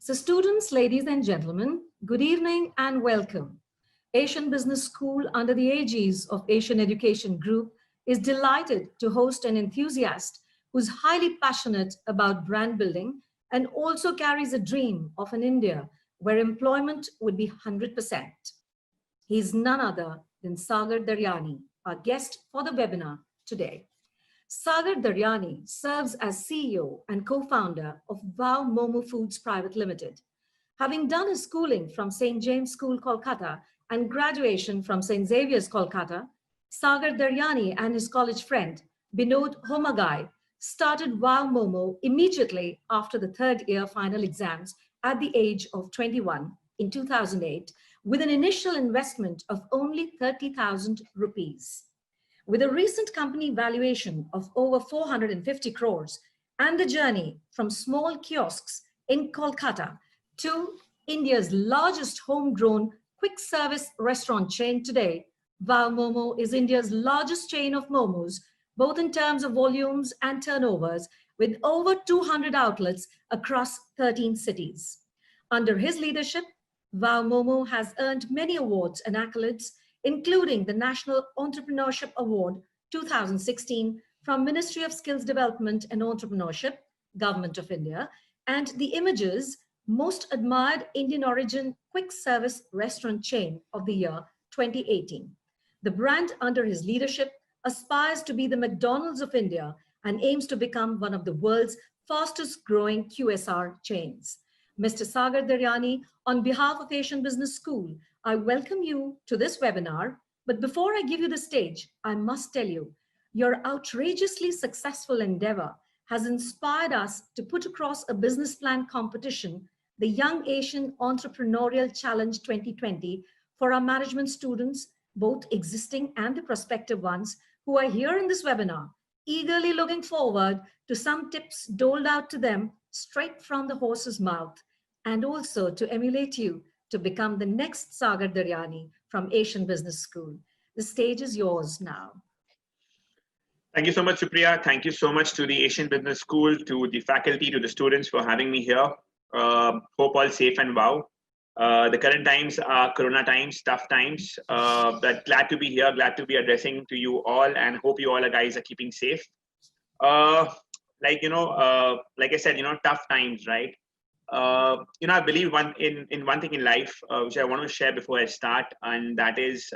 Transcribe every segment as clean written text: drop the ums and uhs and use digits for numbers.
So students, ladies and gentlemen, good evening and welcome. Asian Business School under the aegis of Asian Education Group is delighted to host an enthusiast who's highly passionate about brand building and also carries a dream of an India where employment would be 100%. He's none other than Sagar Daryani, our guest for the webinar today. Sagar Daryani serves as CEO and co-founder of Wow Momo Foods Private Limited. Having done his schooling from St. James School, Kolkata, and graduation from St. Xavier's, Kolkata, Sagar Daryani and his college friend, Binod Homagai, started Wow Momo immediately after the third year final exams at the age of 21 in 2008, with an initial investment of only 30,000 rupees. With a recent company valuation of over 450 crores and the journey from small kiosks in Kolkata to India's largest homegrown quick service restaurant chain today, Wow Momo is India's largest chain of momos, both in terms of volumes and turnovers, with over 200 outlets across 13 cities. Under his leadership, Wow Momo has earned many awards and accolades, including the National Entrepreneurship Award 2016 from Ministry of Skills Development and Entrepreneurship, Government of India, and the Image's Most Admired Indian Origin Quick Service Restaurant Chain of the Year 2018. The brand under his leadership aspires to be the McDonald's of India and aims to become one of the world's fastest growing QSR chains. Mr. Sagar Daryani, on behalf of Asian Business School, I welcome you to this webinar. But before I give you the stage, I must tell you, your outrageously successful endeavor has inspired us to put across a business plan competition, the Young Asian Entrepreneurial Challenge 2020, for our management students, both existing and the prospective ones, who are here in this webinar, eagerly looking forward to some tips doled out to them straight from the horse's mouth, and also to emulate you to become the next Sagar Daryani from Asian Business School. The stage is yours now. Thank you so much, Supriya. Thank you so much to the Asian Business School, to the faculty, to the students for having me here. Hope all safe and wow. The current times are Corona times, tough times, but glad to be here, glad to be addressing to you all, and hope you all guys are keeping safe. Like I said, tough times, right? I believe in one thing in life, which I want to share before I start, and that is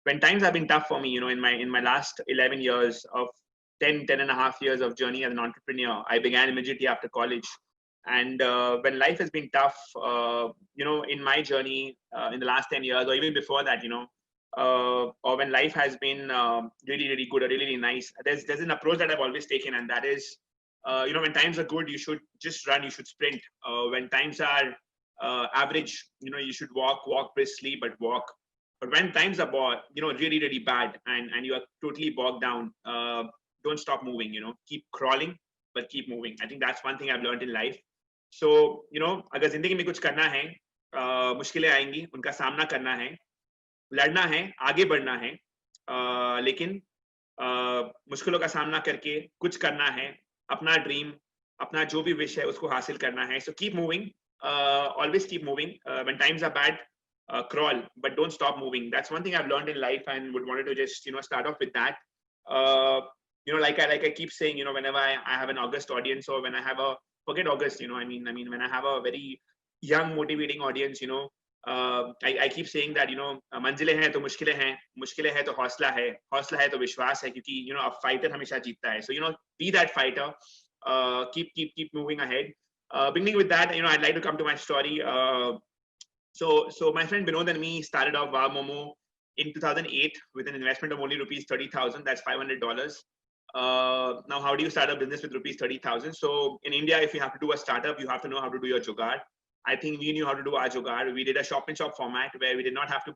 when times have been tough for me, in my last 11 years of 10 and a half years of journey as an entrepreneur. I began immediately after college. And when life has been tough, in my journey in the last 10 years, or even before that, or when life has been really, really good or really, really nice, there's an approach that I've always taken, and that is, when times are good, you should just run, you should sprint. When times are average, you should walk briskly, but walk. But when times are really, really bad and you are totally bogged down, don't stop moving, keep crawling, but keep moving. I think that's one thing I've learned in life. So, अगर जिंदगी में कुछ करना है, मुश्किलें आएंगी, उनका सामना करना है, लड़ना है, आगे बढ़ना है, लेकिन मुश्किलों का सामना करके कुछ करना है, अपना ड्रीम, अपना जो भी विश है उसको हासिल करना है. So keep moving, always keep moving. When times are bad, crawl, but don't stop moving. That's one thing I've learned in life, and would wanted to just start off with that. Like I keep saying, whenever I have an August audience, or when I have a forget August, I mean when I have a very young motivating audience, I keep saying that मंजिलें हैं तो मुश्किलें हैं तो हौसला है तो विश्वास है, क्योंकि a fighter हमेशा जीतता है. So be that fighter, keep moving ahead. Beginning with that, I'd like to come to my story. So my friend Binod and me started off Wow Momo in 2008 with an investment of only rupees 30,000. That's $500. Now, how do you start a business with rupees 30,000? So in India, if you have to do a startup, you have to know how to do your jugaad. I think we knew how to do our jugaad. We did a shop-in-shop format where we did not have to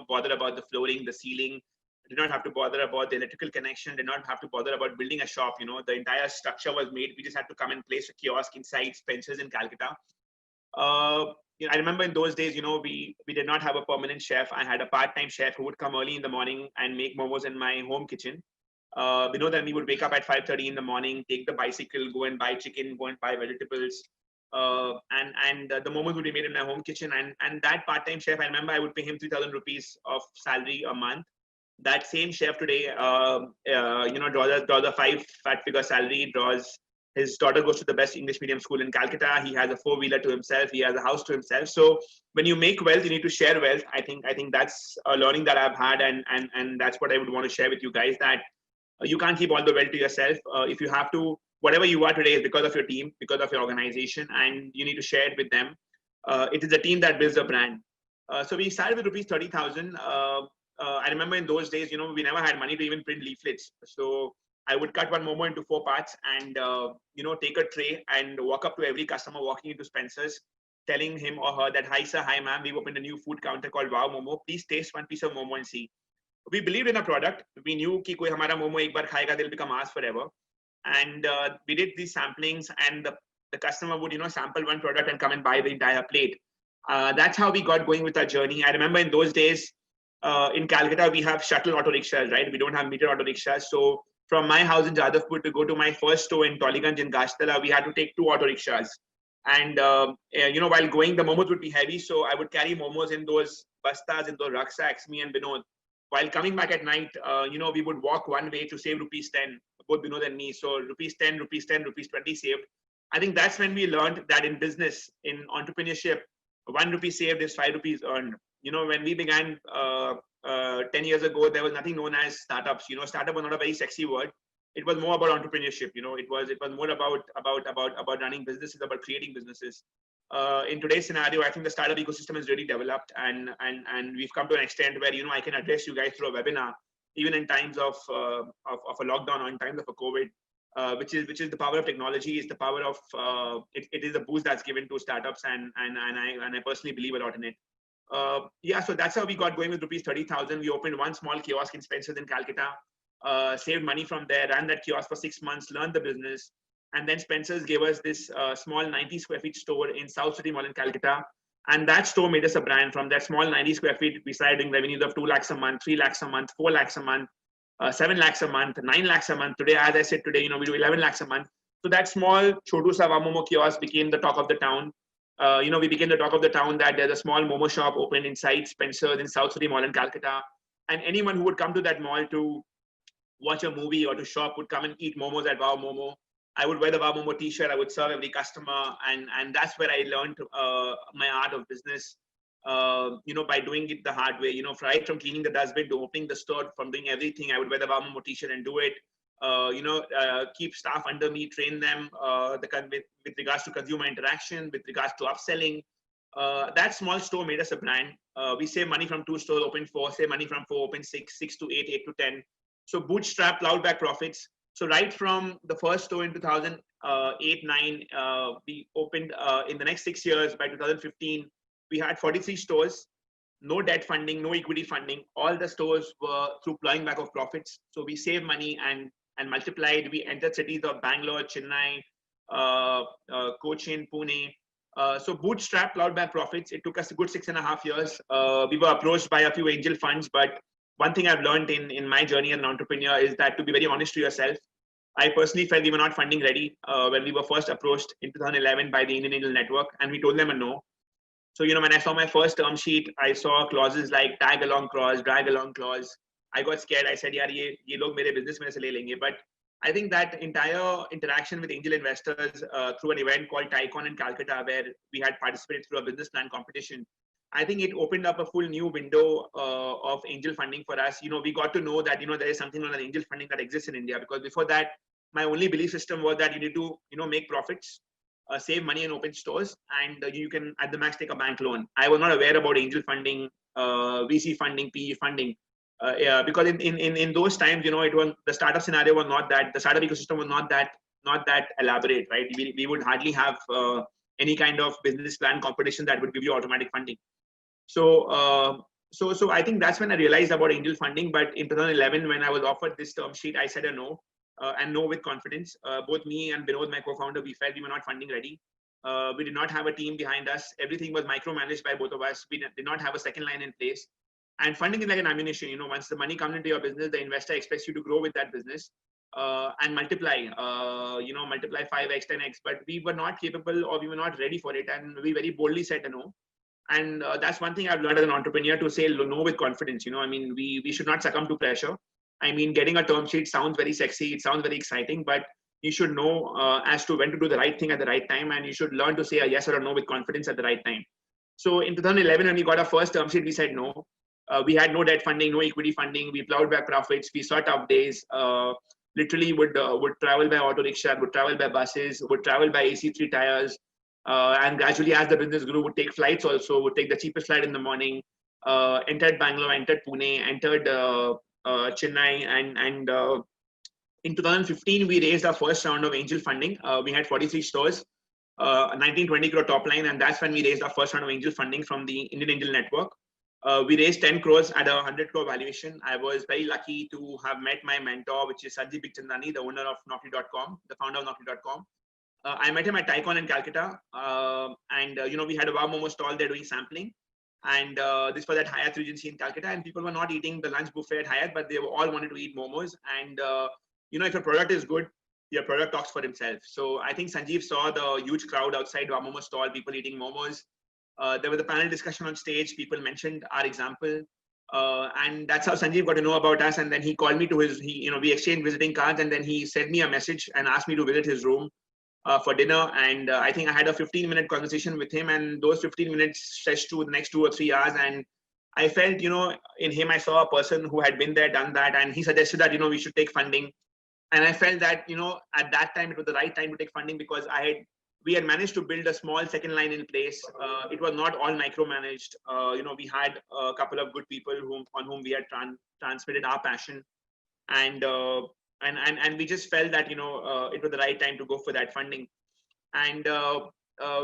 bother about the flooring, the ceiling, did not have to bother about the electrical connection, did not have to bother about building a shop. The entire structure was made. We just had to come and place a kiosk inside Spencer's in Calcutta. I remember in those days, we did not have a permanent chef. I had a part-time chef who would come early in the morning and make momos in my home kitchen. Binod and me would wake up at 5:30 in the morning, take the bicycle, go and buy chicken, go and buy vegetables, and the momos would be made in my home kitchen. And that part-time chef, I remember I would pay him 3,000 rupees of salary a month. That same chef today, draws a 5 figure salary, draws. His daughter goes to the best English medium school in Calcutta. He has a 4-wheeler to himself. He has a house to himself. So when you make wealth, you need to share wealth. I think that's a learning that I've had, and that's what I would want to share with you guys. That you can't keep all the wealth to yourself. If you have to, whatever you are today is because of your team, because of your organization, and you need to share it with them. It is a team that builds a brand. So we started with rupees 30,000. I remember in those days, we never had money to even print leaflets. So I would cut one Momo into 4 parts and, take a tray and walk up to every customer walking into Spencer's, telling him or her that, hi, sir, hi, ma'am, we've opened a new food counter called Wow Momo. Please taste one piece of Momo and see. We believed in a product. We knew कि कोई हमारा Momo एक बार खाएगा, they'll become ours forever. And we did these samplings, and the customer would, sample one product and come and buy the entire plate. That's how we got going with our journey. I remember in those days, in Calcutta, we have shuttle auto rickshaws, right? We don't have meter auto rickshaws. So from my house in Jadavpur to go to my first store in Toliganj in Gashtala, we had to take 2 auto rickshaws. And, while going, the momos would be heavy. So I would carry momos in those bastas, in those rucksacks, me and Binod. While coming back at night, we would walk one way to save rupees 10, both Binod and me. So rupees 10, rupees 10, rupees 20 saved. I think that's when we learned that in business, in entrepreneurship, 1 rupee saved is 5 rupees earned. When we began 10 years ago, there was nothing known as startups. Startup was not a very sexy word. It was more about entrepreneurship. It was more about running businesses, about creating businesses. In today's scenario, I think the startup ecosystem is really developed, and we've come to an extent where I can address you guys through a webinar, even in times of a lockdown or in times of a COVID, which is the power of technology. Is the power of it is a boost that's given to startups, and I personally believe a lot in it. So that's how we got going with rupees 30,000. We opened one small kiosk in Spencer's in Calcutta, saved money from there, ran that kiosk for 6 months, learned the business. And then Spencer's gave us this small 90 square feet store in South City Mall in Calcutta. And that store made us a brand. From that small 90 square feet, we started doing revenues of 2 lakhs a month, 3 lakhs a month, 4 lakhs a month, 7 lakhs a month, 9 lakhs a month. Today, as I said today, we do 11 lakhs a month. So that small Chotu Sa Momo kiosk became the talk of the town. We became the talk of the town that there's a small Momo shop opened inside Spencer's in South City Mall in Calcutta. And anyone who would come to that mall to watch a movie or to shop would come and eat momos at Wow Momo. I would wear the Wow Momo t-shirt. I would serve every customer. And that's where I learned my art of business, by doing it the hard way. Right from cleaning the dustbin to opening the store, from doing everything, I would wear the Wow Momo t-shirt and do it. Keep staff under me, train them with regards to consumer interaction, with regards to upselling. That small store made us a brand. We save money from 2 stores, open 4, save money from 4, open 6, 6 to 8, 8 to 10. So bootstrap, plowed back profits. So right from the first store in 2008-9, we opened in the next 6 years. By 2015, we had 43 stores, no debt funding, no equity funding. All the stores were through plowing back of profits. So we saved money and multiplied. We entered cities of Bangalore, Chennai, Cochin, Pune. So bootstrap, plowed back profits. It took us a good 6.5 years. We were approached by a few angel funds, but one thing I've learned in my journey as an entrepreneur is that to be very honest to yourself. I personally felt we were not funding ready when we were first approached in 2011 by the Indian Angel Network, and we told them a no. So, when I saw my first term sheet, I saw clauses like tag along clause, drag along clause. I got scared. I said, yaar, ye log mere business mein se le lenge. But I think that entire interaction with angel investors through an event called Tycon in Calcutta, where we had participated through a business plan competition, I think it opened up a full new window of angel funding for us. We got to know that, there is something known as angel funding that exists in India, because before that, my only belief system was that you need to, make profits, save money and open stores, and you can at the max take a bank loan. I was not aware about angel funding, VC funding, PE funding, because in those times, it was the startup scenario was not that, the startup ecosystem was not that elaborate, right? We would hardly have any kind of business plan competition that would give you automatic funding. So I think that's when I realized about angel funding. But in 2011, when I was offered this term sheet, I said a no, and no with confidence. Both me and Binod, my co-founder, we felt we were not funding ready. We did not have a team behind us. Everything was micromanaged by both of us. We did not have a second line in place. And funding is like an ammunition. Once the money comes into your business, the investor expects you to grow with that business. and multiply, multiply 5x, 10x, but we were not capable or we were not ready for it. And we very boldly said no. And that's one thing I've learned as an entrepreneur, to say no with confidence. I mean, we should not succumb to pressure. I mean, getting a term sheet sounds very sexy. It sounds very exciting, but you should know as to when to do the right thing at the right time. And you should learn to say a yes or a no with confidence at the right time. So in 2011, when we got our first term sheet, we said no. We had no debt funding, no equity funding. We plowed back profits. We saw tough days. Literally would travel by auto rickshaw, would travel by buses, would travel by AC3 tires. And gradually, as the business grew, would take flights also, would take the cheapest flight in the morning, entered Bangalore, entered Pune, entered Chennai. And in 2015, we raised our first round of angel funding. We had 43 stores, 19-20 crore top line. And that's when we raised our first round of angel funding from the Indian Angel Network. We raised 10 crores at a 100 crore valuation. I was very lucky to have met my mentor, which is Sanjeev Bikhchandani, the owner of Naukri.com, the founder of Naukri.com. I met him at Tycoon in Calcutta. We had a Wow Momo stall there doing sampling. And this was at Hyatt Regency in Calcutta. And people were not eating the lunch buffet at Hyatt, but they all wanted to eat momos. And, if your product is good, your product talks for himself. So I think Sanjeev saw the huge crowd outside Wow Momo stall, people eating momos. There was a panel discussion on stage. People mentioned our example. And that's how Sanjeev got to know about us. And then he called me to we exchanged visiting cards, and then he sent me a message and asked me to visit his room for dinner. And I think I had a 15-minute conversation with him, and those 15 minutes stretched to the next 2 or 3 hours. And I felt, in him, I saw a person who had been there, done that. And he suggested that, we should take funding. And I felt that, at that time, it was the right time to take funding, because we had managed to build a small second line in place. It was not all micromanaged. We had a couple of good people on whom we had transmitted our passion. And we just felt that, it was the right time to go for that funding. And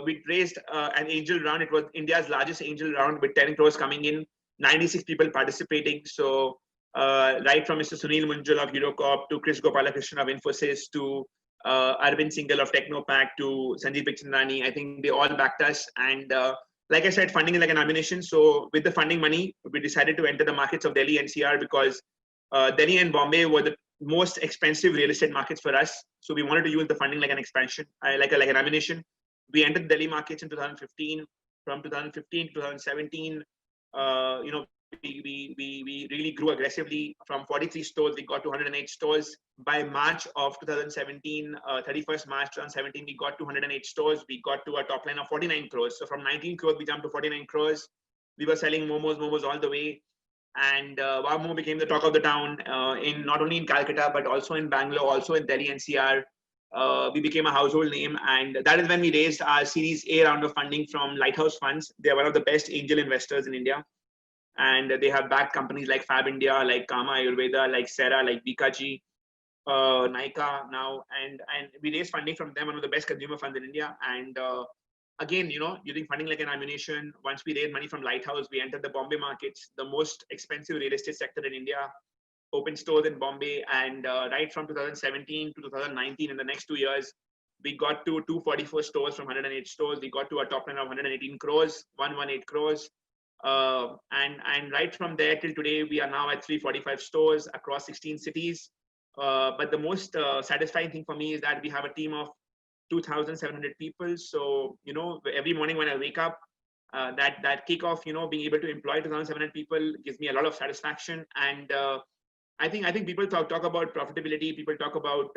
we raised an angel round. It was India's largest angel round, with 10 crores coming in, 96 people participating. So right from Mr. Sunil Munjal of Eurocorp to Chris Gopalakrishnan of Infosys to Arvind Singhal of Technopack to Sanjeev Bikhchandani, I think they all backed us. And like I said, funding is like an ammunition. So with the funding money, we decided to enter the markets of Delhi NCR, because Delhi and Bombay were the most expensive real estate markets for us. So we wanted to use the funding like an expansion, like an ammunition. We entered the Delhi markets in 2015. From 2015 to 2017, we really grew aggressively. From 43 stores, we got to 108 stores. By March of 2017, 31st March 2017, we got to 108 stores. We got to a top line of 49 crores. So from 19 crores, we jumped to 49 crores. We were selling momos all the way. And Wow Momo became the talk of the town, in not only in Calcutta, but also in Bangalore, also in Delhi NCR. We became a household name. And that is when we raised our Series A round of funding from Lighthouse Funds. They are one of the best angel investors in India. And they have backed companies like Fab India, like Kama Ayurveda, like Sera, like Bikaji, Nika now. And we raised funding from them, one of the best consumer funds in India. And again, using funding like an ammunition. Once we raised money from Lighthouse, we entered the Bombay markets, the most expensive real estate sector in India, opened stores in Bombay. And right from 2017 to 2019, in the next 2 years, we got to 244 stores from 108 stores. We got to a top line of 118 crores, 118 crores. And right from there till today, we are now at 345 stores across 16 cities. But the most satisfying thing for me is that we have a team of 2,700 people. So, every morning when I wake up, that kickoff, being able to employ 2,700 people gives me a lot of satisfaction. And I think people talk about profitability. People talk about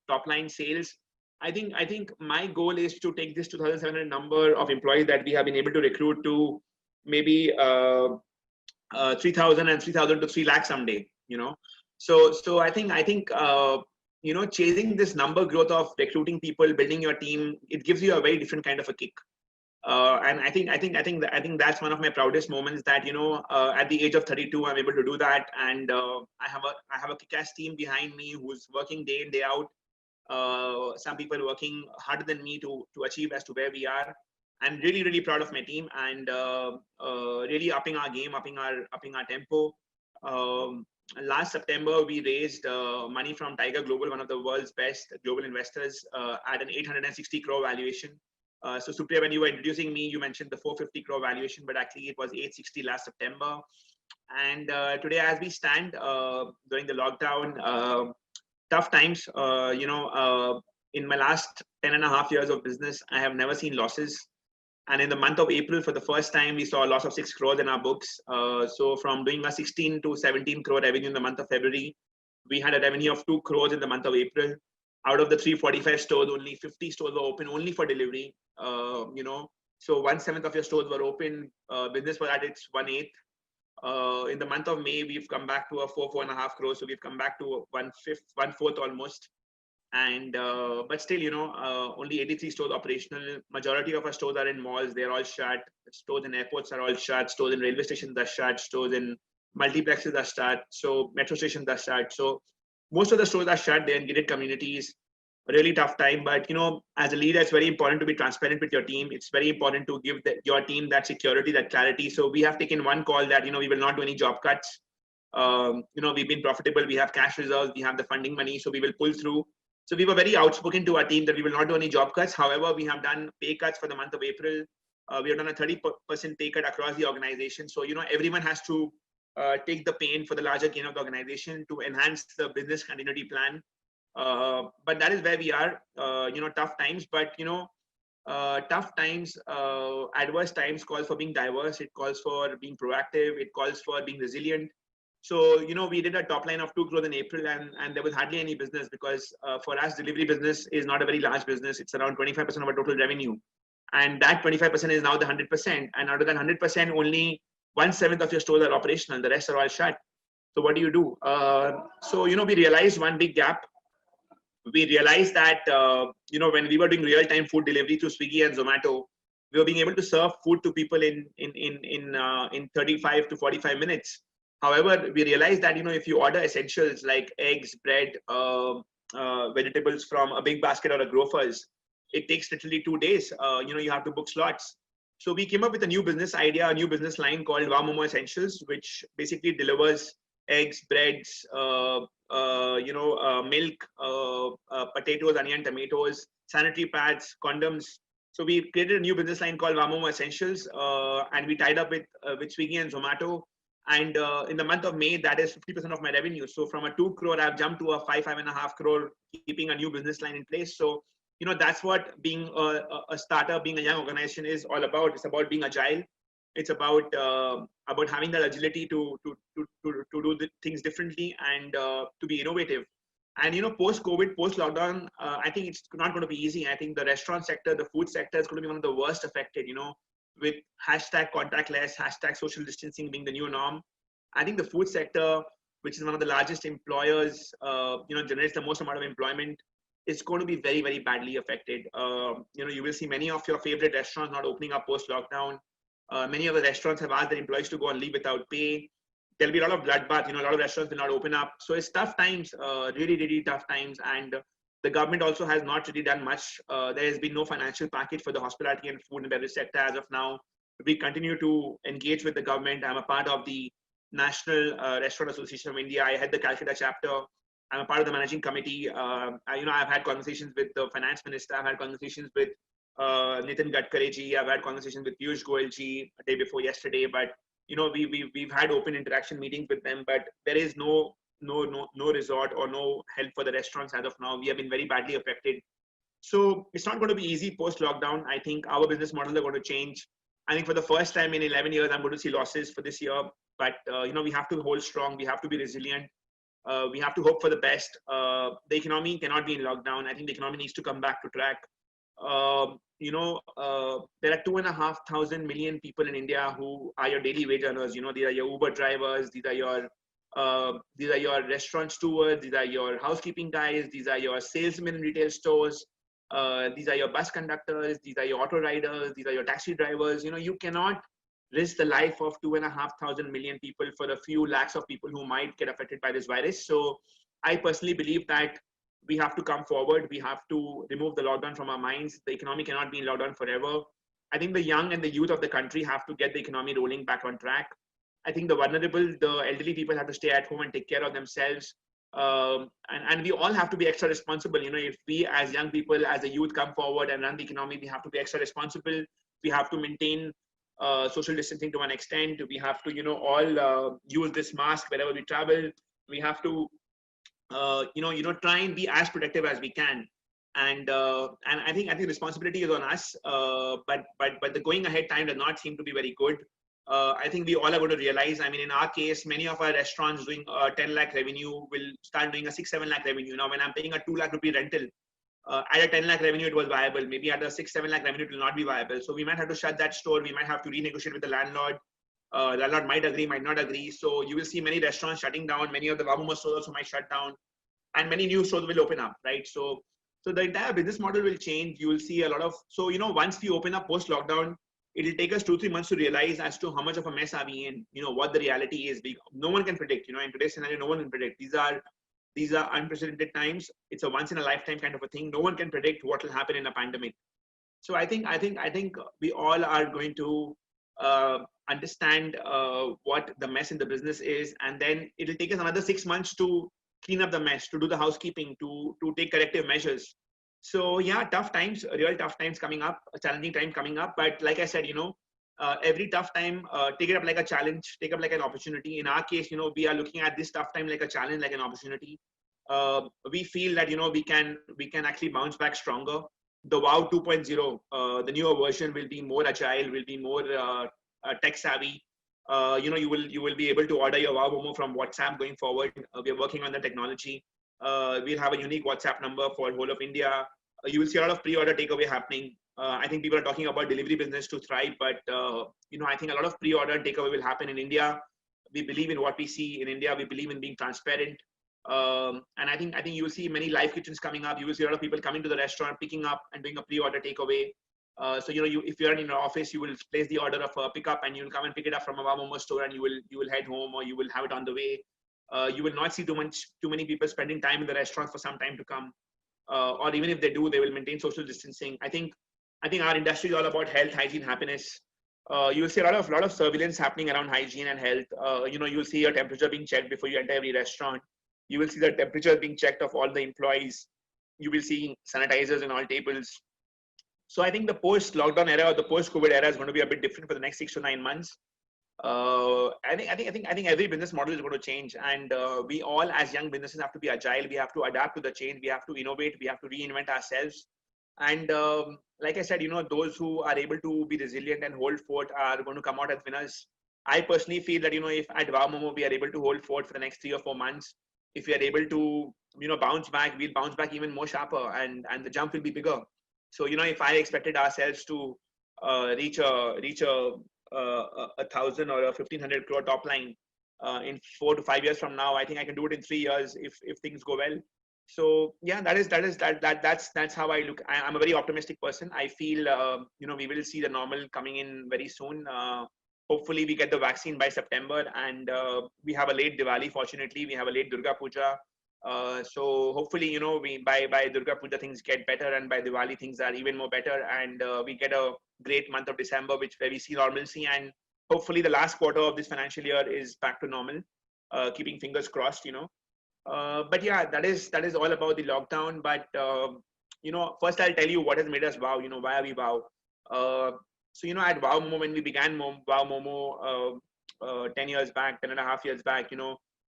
top line sales. I think my goal is to take this 2,700 number of employees that we have been able to recruit to maybe 3,000 and 3,000 to 3 lakh someday. So I think chasing this number growth of recruiting people, building your team, it gives you a very different kind of a kick. And I think that's one of my proudest moments, that at the age of 32, I'm able to do that. And I have a kick-ass team behind me who's working day in, day out. Some people working harder than me to achieve as to where we are. I'm really, really proud of my team, and really upping our game, upping our tempo. Last September, we raised money from Tiger Global, one of the world's best global investors, at an 860 crore valuation. So Supriya, when you were introducing me, you mentioned the 450 crore valuation, but actually it was 860 last September. And today, as we stand during the lockdown, tough times. In my last 10.5 years of business, I have never seen losses. And in the month of April, for the first time, we saw a loss of 6 crores in our books. So from doing a 16 to 17 crore revenue in the month of February, we had a revenue of 2 crores in the month of April. Out of the 345 stores, only 50 stores were open only for delivery. So 1/7 of your stores were open. Business was at its 1/8. In the month of May, we've come back to a 4.5 crores. So we've come back to 1/5, 1/4 almost. And but still, only 83 stores operational. Majority of our stores are in malls. They're all shut. Stores in airports are all shut. Stores in railway stations are shut. Stores in multiplexes are shut. So metro stations are shut. So most of the stores are shut. They're in gated communities. A really tough time. But as a leader, it's very important to be transparent with your team. It's very important to give your team that security, that clarity. So we have taken one call that we will not do any job cuts. We've been profitable. We have cash reserves. We have the funding money. So we will pull through. So we were very outspoken to our team that we will not do any job cuts. However, we have done pay cuts for the month of April. We have done a 30% pay cut across the organization. So, everyone has to take the pain for the larger gain of the organization to enhance the business continuity plan. But that is where we are, tough times. But, tough times, adverse times calls for being diverse. It calls for being proactive. It calls for being resilient. So, we did a top line of 2 crores in April and there was hardly any business because for us, delivery business is not a very large business. It's around 25% of our total revenue. And that 25% is now the 100%. And out of that 100%, only 1/7 of your stores are operational. The rest are all shut. So what do you do? We realized one big gap. We realized that, when we were doing real-time food delivery through Swiggy and Zomato, we were being able to serve food to people in 35 to 45 minutes. However, we realized that, if you order essentials like eggs, bread, vegetables from a big basket or a Grofers, it takes literally 2 days. You have to book slots. So we came up with a new business idea, a new business line called Wow Momo Essentials, which basically delivers eggs, breads, milk, potatoes, onion, tomatoes, sanitary pads, condoms. So we created a new business line called Wow Momo Essentials, and we tied up with Swiggy and Zomato. And in the month of May, that is 50% of my revenue. So from a 2 crore, I've jumped to a 5.5 crore, keeping a new business line in place. So, that's what being a startup, being a young organization is all about. It's about being agile. It's about having that agility to do the things differently and to be innovative. And, post-COVID, post-lockdown, I think it's not going to be easy. I think the restaurant sector, the food sector is going to be one of the worst affected, with #contactless, #social distancing being the new norm. I think the food sector, which is one of the largest employers, generates the most amount of employment, is going to be very, very badly affected. You will see many of your favorite restaurants not opening up post-lockdown. Many of the restaurants have asked their employees to go on leave without pay. There'll be a lot of bloodbath. A lot of restaurants will not open up. So it's tough times, really, really tough times. And the government also has not really done much. There has been no financial package for the hospitality and food and beverage sector as of now. We continue to engage with the government. I'm a part of the National Restaurant Association of India. I head the Calcutta chapter. I'm a part of the managing committee. I've had conversations with the finance minister. I've had conversations with Nitin Gadkari ji. I've had conversations with Piyush Goyal ji a day before yesterday. But we've had open interaction meetings with them. But there is no resort or no help for the restaurants as of now. We have been very badly affected. So it's not going to be easy post-lockdown. I think our business models are going to change. I think for the first time in 11 years, I'm going to see losses for this year. But, we have to hold strong. We have to be resilient. We have to hope for the best. The economy cannot be in lockdown. I think the economy needs to come back to track. There are 2,500 million people in India who are your daily wage earners. These are your Uber drivers. These are your restaurant stewards. These are your housekeeping guys. These are your salesmen in retail stores. These are your bus conductors. These are your auto riders. These are your taxi drivers. You cannot risk the life of 2,500 million people for a few lakhs of people who might get affected by this virus. So I personally believe that we have to come forward. We have to remove the lockdown from our minds. The economy cannot be in lockdown forever. I think the young and the youth of the country have to get the economy rolling back on track. I think the vulnerable, the elderly people have to stay at home and take care of themselves. And we all have to be extra responsible. If we as young people, as a youth come forward and run the economy, we have to be extra responsible. We have to maintain social distancing to an extent. We have to, all use this mask wherever we travel. We have to try and be as productive as we can. And I think responsibility is on us. But the going ahead time does not seem to be very good. I think we all are going to realize. I mean, in our case, many of our restaurants doing 10 lakh revenue will start doing a 6-7 lakh revenue. Now, when I'm paying a 2 lakh rupee rental, at a 10 lakh revenue, it was viable. Maybe at a 6-7 lakh revenue, it will not be viable. So we might have to shut that store. We might have to renegotiate with the landlord. Landlord might agree, might not agree. So you will see many restaurants shutting down. Many of the Momo stores also might shut down, and many new stores will open up, right? So the entire business model will change. You will see a lot of, so, once we open up post lockdown, it'll take us 2-3 months to realize as to how much of a mess are we in, what the reality is. No one can predict, in today's scenario, no one can predict. These are unprecedented times. It's a once in a lifetime kind of a thing. No one can predict what will happen in a pandemic. So I think we all are going to understand what the mess in the business is, and then it'll take us another 6 months to clean up the mess, to do the housekeeping, to take corrective measures. So yeah, tough times, real tough times coming up, a challenging time coming up. But like I said, every tough time, take it up like a challenge, take up like an opportunity. In our case, we are looking at this tough time like a challenge, like an opportunity. We feel that we can actually bounce back stronger. The Wow 2.0, the newer version, will be more agile, will be more tech savvy. You will be able to order your Wow Momo from WhatsApp going forward. We are working on the technology. We'll have a unique WhatsApp number for whole of India. You will see a lot of pre-order takeaway happening. I think people are talking about delivery business to thrive, but I think a lot of pre-order takeaway will happen in India. We believe in what we see in India. We believe in being transparent. And I think you will see many live kitchens coming up. You will see a lot of people coming to the restaurant, picking up and doing a pre-order takeaway. So if you're in your office, you will place the order of a pickup, and you will come and pick it up from a Momo store, and you will head home, or you will have it on the way. You will not see too many people spending time in the restaurant for some time to come, or even if they do, they will maintain social distancing. I think our industry is all about health, hygiene, happiness. You will see a lot of surveillance happening around hygiene and health. You'll see your temperature being checked before you enter every restaurant. You will see the temperature being checked of all the employees. You will see sanitizers in all tables. So I think the post-lockdown era or the post-COVID era is going to be a bit different for the next 6 to 9 months. I think every business model is going to change, and we all, as young businesses, have to be agile. We have to adapt to the change. We have to innovate. We have to reinvent ourselves. And like I said, those who are able to be resilient and hold fort are going to come out as winners. I personally feel that if at Wow Momo we are able to hold fort for the next 3 or 4 months, if we are able to bounce back, we'll bounce back even more sharper, and the jump will be bigger. So if I expected ourselves to reach a 1,000 or a 1,500 crore top line in 4 to 5 years from now, I think I can do it in 3 years if things go well. So yeah, that's how I look. I'm a very optimistic person. I feel we will see the normal coming in very soon. Hopefully we get the vaccine by September, and we have a late Diwali. Fortunately, we have a late Durga Puja. So hopefully, we by Durga Puja things get better, and by Diwali things are even more better, and we get a great month of December, where we see normalcy, and hopefully the last quarter of this financial year is back to normal. Keeping fingers crossed, But yeah, that is all about the lockdown. But first I'll tell you what has made us wow. Why are we wow? So at Wow Momo, when we began Wow Momo 10 years back, 10.5 years back,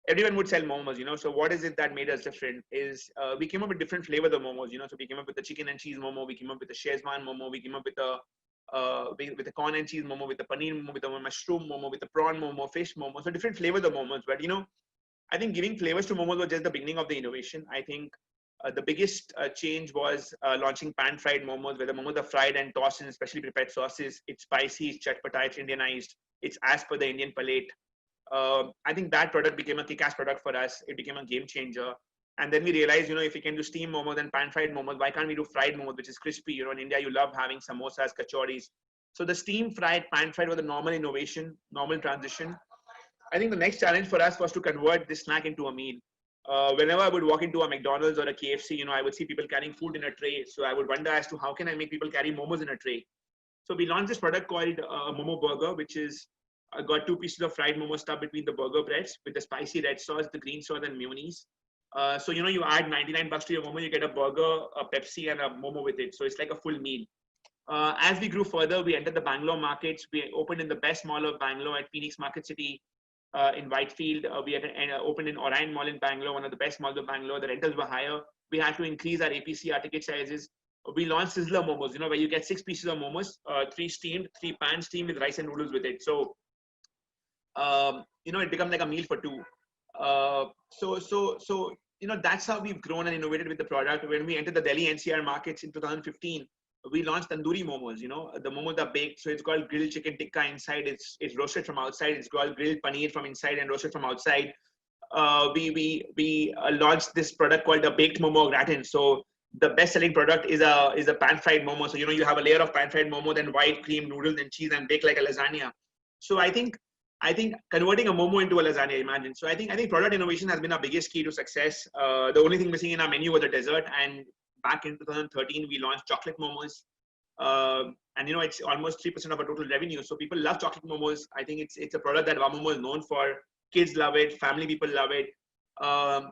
everyone would sell momos. So what is it that made us different is we came up with different flavors of momos. So we came up with the chicken and cheese momo, we came up with the Szechuan momo, we came up with the corn and cheese momo, with the paneer momo, with the mushroom momo, with the prawn momo, fish momo. So different flavors of momos. But I think giving flavors to momos was just the beginning of the innovation. I think the biggest change was launching pan-fried momos, where the momos are fried and tossed in specially prepared sauces. It's spicy, it's chatpata, it's Indianized. It's as per the Indian palate. I think that product became a kick-ass product for us. It became a game changer. And then we realized, if we can do steam momos and pan-fried momos, why can't we do fried momos, which is crispy? In India, you love having samosas, kachoris. So the steam-fried, pan-fried was a normal innovation, normal transition. I think the next challenge for us was to convert this snack into a meal. Whenever I would walk into a McDonald's or a KFC, I would see people carrying food in a tray. So I would wonder as to how can I make people carry momos in a tray. So we launched this product called Momo Burger, which is got 2 pieces of fried momo stuffed between the burger breads with the spicy red sauce, the green sauce, and mayonnaise. So you add $99 to your momo, you get a burger, a Pepsi, and a momo with it. So it's like a full meal. As we grew further, we entered the Bangalore markets. We opened in the best mall of Bangalore at Phoenix Market City. in Whitefield. We had opened in Orion Mall in Bangalore, one of the best malls of Bangalore. The rentals were higher. We had to increase our APC, our ticket sizes. We launched Sizzler Momos, where you get 6 pieces of momos, 3 steamed, 3 pan steamed with rice and noodles with it. So, it becomes like a meal for two. That's how we've grown and innovated with the product. When we entered the Delhi NCR markets in 2015, we launched tandoori momos. The momos are baked, so it's called grilled chicken tikka inside. It's roasted from outside. It's called grilled paneer from inside and roasted from outside. We launched this product called a baked momo gratin. So the best-selling product is a pan-fried momo. So you have a layer of pan-fried momo, then white cream, noodles, and cheese, and baked like a lasagna. So I think converting a momo into a lasagna, imagine. So I think product innovation has been our biggest key to success. The only thing missing in our menu was a dessert, and back in 2013 we launched chocolate momos, and it's almost 3% of our total revenue. So people love chocolate momos. I think it's a product that Wow Momo is known for. Kids love it, family people love it.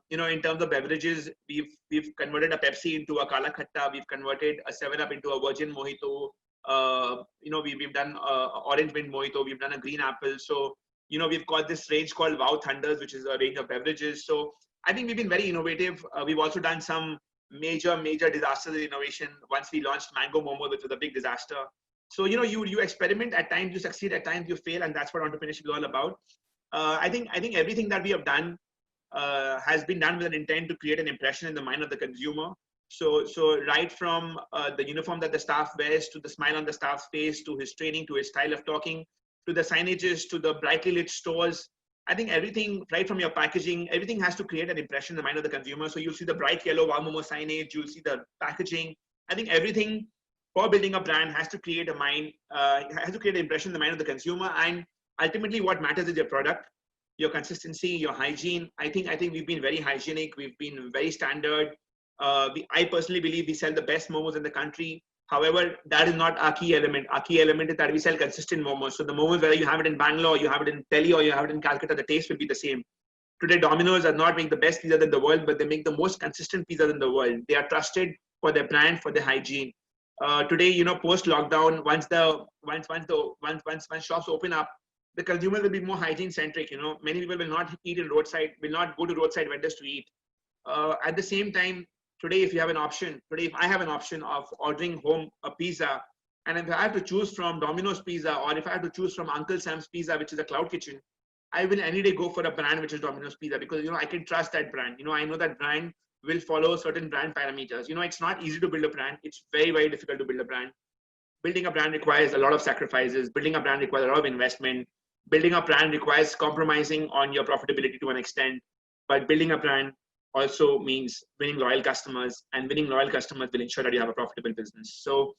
In terms of beverages, we've converted a Pepsi into a Kala Khatta. We've converted a 7-Up into a Virgin Mojito. We've done orange mint mojito. We've done a green apple. So we've got this range called Wow Thunders, which is a range of beverages. So I think we've been very innovative. We've also done some major disasters in innovation. Once we launched Mango Momo, which was a big disaster. So you experiment. At times you succeed, at times you fail, and that's what entrepreneurship is all about. I think everything that we have done has been done with an intent to create an impression in the mind of the consumer. So right from the uniform that the staff wears, to the smile on the staff's face, to his training, to his style of talking, to the signages, to the brightly lit stores, I think everything, right from your packaging, everything has to create an impression in the mind of the consumer. So you'll see the bright yellow Wow Momo signage, you'll see the packaging. I think everything for building a brand has to create has to create an impression in the mind of the consumer. And ultimately what matters is your product, your consistency, your hygiene. I think we've been very hygienic. We've been very standard. I personally believe we sell the best momos in the country. However, that is not our key element. Our key element is that we sell consistent momos. So the momos, whether you have it in Bangalore, you have it in Delhi, or you have it in Calcutta, the taste will be the same. Today, Domino's does not make the best pizza in the world, but they make the most consistent pizza in the world. They are trusted for their brand, for their hygiene. Today, post lockdown, once shops open up, the consumer will be more hygiene centric. Many people will not eat in roadside, will not go to roadside vendors to eat. At the same time, today, if I have an option of ordering home a pizza, and if I have to choose from Domino's Pizza, or if I have to choose from Uncle Sam's Pizza, which is a cloud kitchen, I will any day go for a brand which is Domino's Pizza, because I can trust that brand. I know that brand will follow certain brand parameters. It's not easy to build a brand. It's very, very difficult to build a brand. Building a brand requires a lot of sacrifices. Building a brand requires a lot of investment. Building a brand requires compromising on your profitability to an extent. But building a brand also means winning loyal customers, and winning loyal customers will ensure that you have a profitable business. So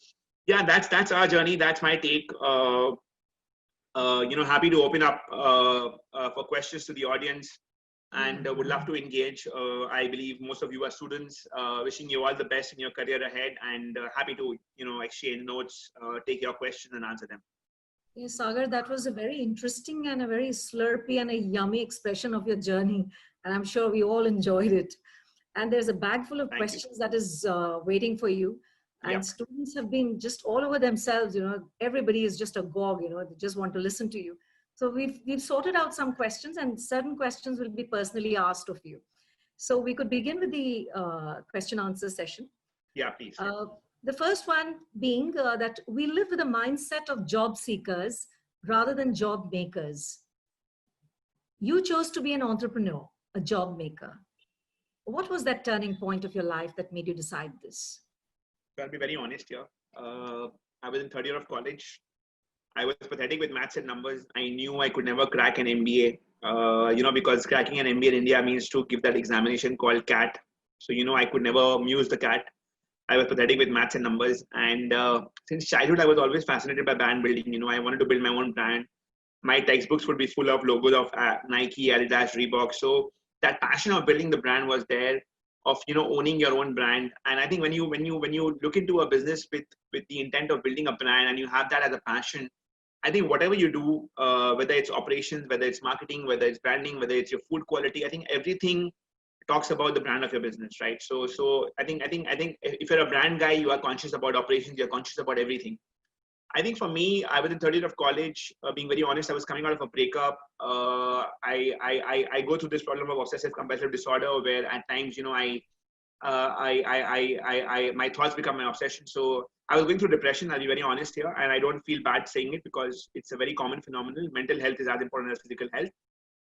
yeah, that's our journey. That's my take. Happy to open up for questions to the audience, and would love to engage. I believe most of you are students. Wishing you all the best in your career ahead, and happy to exchange notes, take your questions and answer them. Yes, Sagar, that was a very interesting and a very slurpy and a yummy expression of your journey. And I'm sure we all enjoyed it. And there's a bag full of questions that is waiting for you. And students have been just all over themselves. Everybody is just agog, they just want to listen to you. So we've sorted out some questions, and certain questions will be personally asked of you. So we could begin with the question answer session. Yeah, please. The first one being that we live with a mindset of job seekers rather than job makers. You chose to be an entrepreneur, a job maker. What was that turning point of your life that made you decide this? I'll be very honest here. I was in third year of college. I was pathetic with maths and numbers. I knew I could never crack an MBA, because cracking an MBA in India means to give that examination called CAT. So, I could never muse the CAT. I was pathetic with maths and numbers. And since childhood, I was always fascinated by brand building. I wanted to build my own brand. My textbooks would be full of logos of Nike, Adidas, Reebok. So that passion of building the brand was there, of owning your own brand. And I think when you look into a business with the intent of building a brand, and you have that as a passion, I think whatever you do, whether it's operations, whether it's marketing, whether it's branding, whether it's your food quality, I think everything talks about the brand of your business, right? So I think if you're a brand guy, you are conscious about operations, you're conscious about everything. I think for me, I was in third year of college. Being very honest, I was coming out of a breakup. I go through this problem of obsessive compulsive disorder, where at times, my thoughts become my obsession. So I was going through depression. I'll be very honest here, and I don't feel bad saying it because it's a very common phenomenon. Mental health is as important as physical health.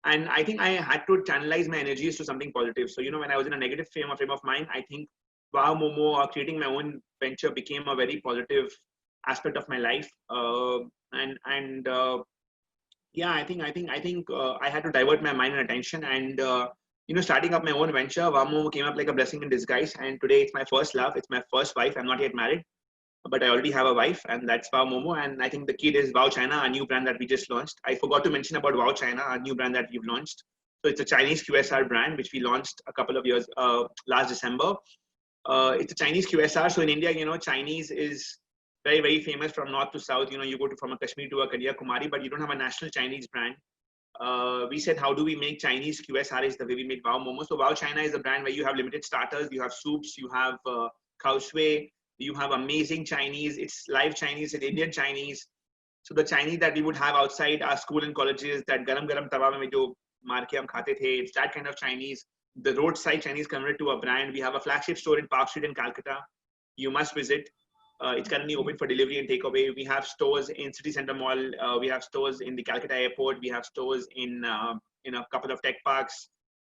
And I think I had to channelize my energies to something positive. So, when I was in a negative frame of mind, I think Wow Momo or creating my own venture became a very positive aspect of my life. Yeah, I had to divert my mind and attention. And, starting up my own venture, Wow Momo came up like a blessing in disguise. And today it's my first love. It's my first wife. I'm not yet married, but I already have a wife, and that's Wow Momo. And I think the kid is Wow China, a new brand that we just launched. I forgot to mention about Wow China, a new brand that we've launched. So it's a Chinese QSR brand, which we launched a couple of years, last December. It's a Chinese QSR. So in India, Chinese is very, very famous from north to south. You go from a Kashmir to a Kanyakumari, but you don't have a national Chinese brand. We said, how do we make Chinese QSR is the way we make Wow Momo. So Wow China is a brand where you have limited starters, you have soups, you have khao shui, you have amazing Chinese. It's live Chinese, it's Indian Chinese. So the Chinese that we would have outside our school and colleges, that garam garam tawa mein jo maar ke hum khate the, it's that kind of Chinese. The roadside Chinese converted to a brand. We have a flagship store in Park Street in Calcutta. You must visit. It's currently open for delivery and takeaway. We have stores in City Center Mall. We have stores in the Calcutta Airport. We have stores in a couple of tech parks.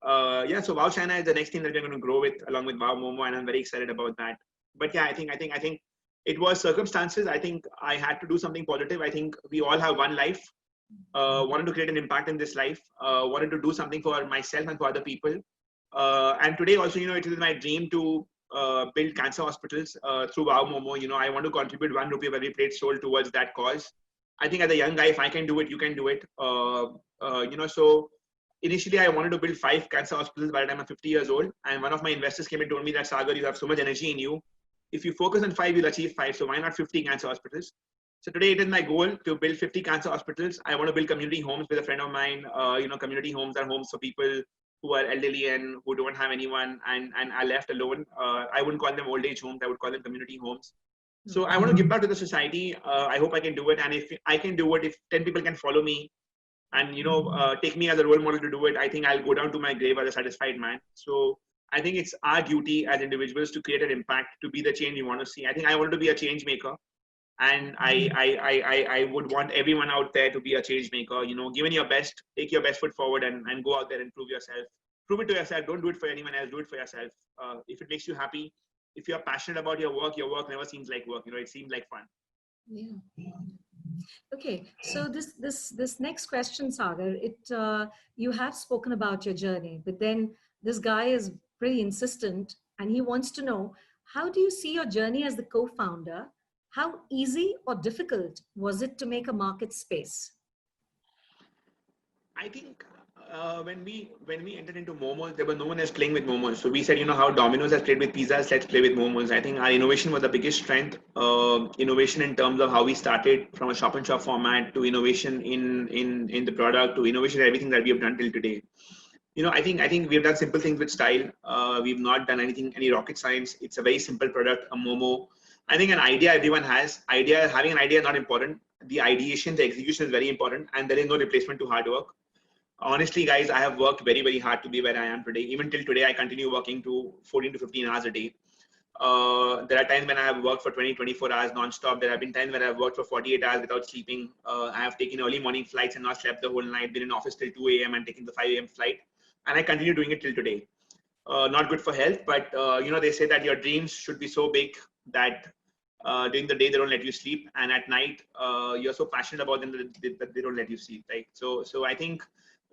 Yeah, so Wow China is the next thing that we're going to grow with, along with Wow Momo, and I'm very excited about that. But yeah, I think it was circumstances. I think I had to do something positive. I think we all have one life. Wanted to create an impact in this life. Wanted to do something for myself and for other people. And today also, it is my dream to build cancer hospitals through Wow Momo. I want to contribute 1 rupee of every plate sold towards that cause. I think as a young guy, if I can do it, you can do it. So initially I wanted to build 5 cancer hospitals by the time I'm 50 years old. And one of my investors came and told me that, Sagar, you have so much energy in you. If you focus on 5, you'll achieve 5. So why not 50 cancer hospitals? So today it is my goal to build 50 cancer hospitals. I want to build community homes with a friend of mine. Community homes are homes for people who are elderly and who don't have anyone and are left alone. I wouldn't call them old age homes. I would call them community homes. So I want to give back to the society. I hope I can do it. And if I can do it, if 10 people can follow me and, take me as a role model to do it, I think I'll go down to my grave as a satisfied man. So I think it's our duty as individuals to create an impact, to be the change we want to see. I think I want to be a change maker. And I would want everyone out there to be a change maker. Give it your best, take your best foot forward and go out there and prove yourself. Prove it to yourself. Don't do it for anyone else. Do it for yourself. If it makes you happy, if you're passionate about your work never seems like work. It seems like fun. Yeah. Okay. So this next question, Sagar, you have spoken about your journey, but then this guy is pretty insistent and he wants to know, how do you see your journey as the co-founder? How easy or difficult was it to make a market space? I think when we entered into Momos, there was no one else playing with Momos. So we said, how Domino's has played with pizzas, let's play with Momos. I think our innovation was the biggest strength. Innovation in terms of how we started from a shop and shop format to innovation in the product to innovation in everything that we have done till today. I think we've done simple things with style. We've not done any rocket science. It's a very simple product, a Momo. I think an idea everyone has. Having an idea is not important. The ideation, the execution is very important, and there is no replacement to hard work. Honestly, guys, I have worked very, very hard to be where I am today. Even till today, I continue working to 14 to 15 hours a day. There are times when I have worked for 20, 24 hours non-stop. There have been times when I have worked for 48 hours without sleeping. I have taken early morning flights and not slept the whole night, been in office till 2 a.m. and taking the 5 a.m. flight. And I continue doing it till today. Not good for health, but they say that your dreams should be so big that during the day they don't let you sleep, and at night you're so passionate about them that they don't let you sleep, right? So I think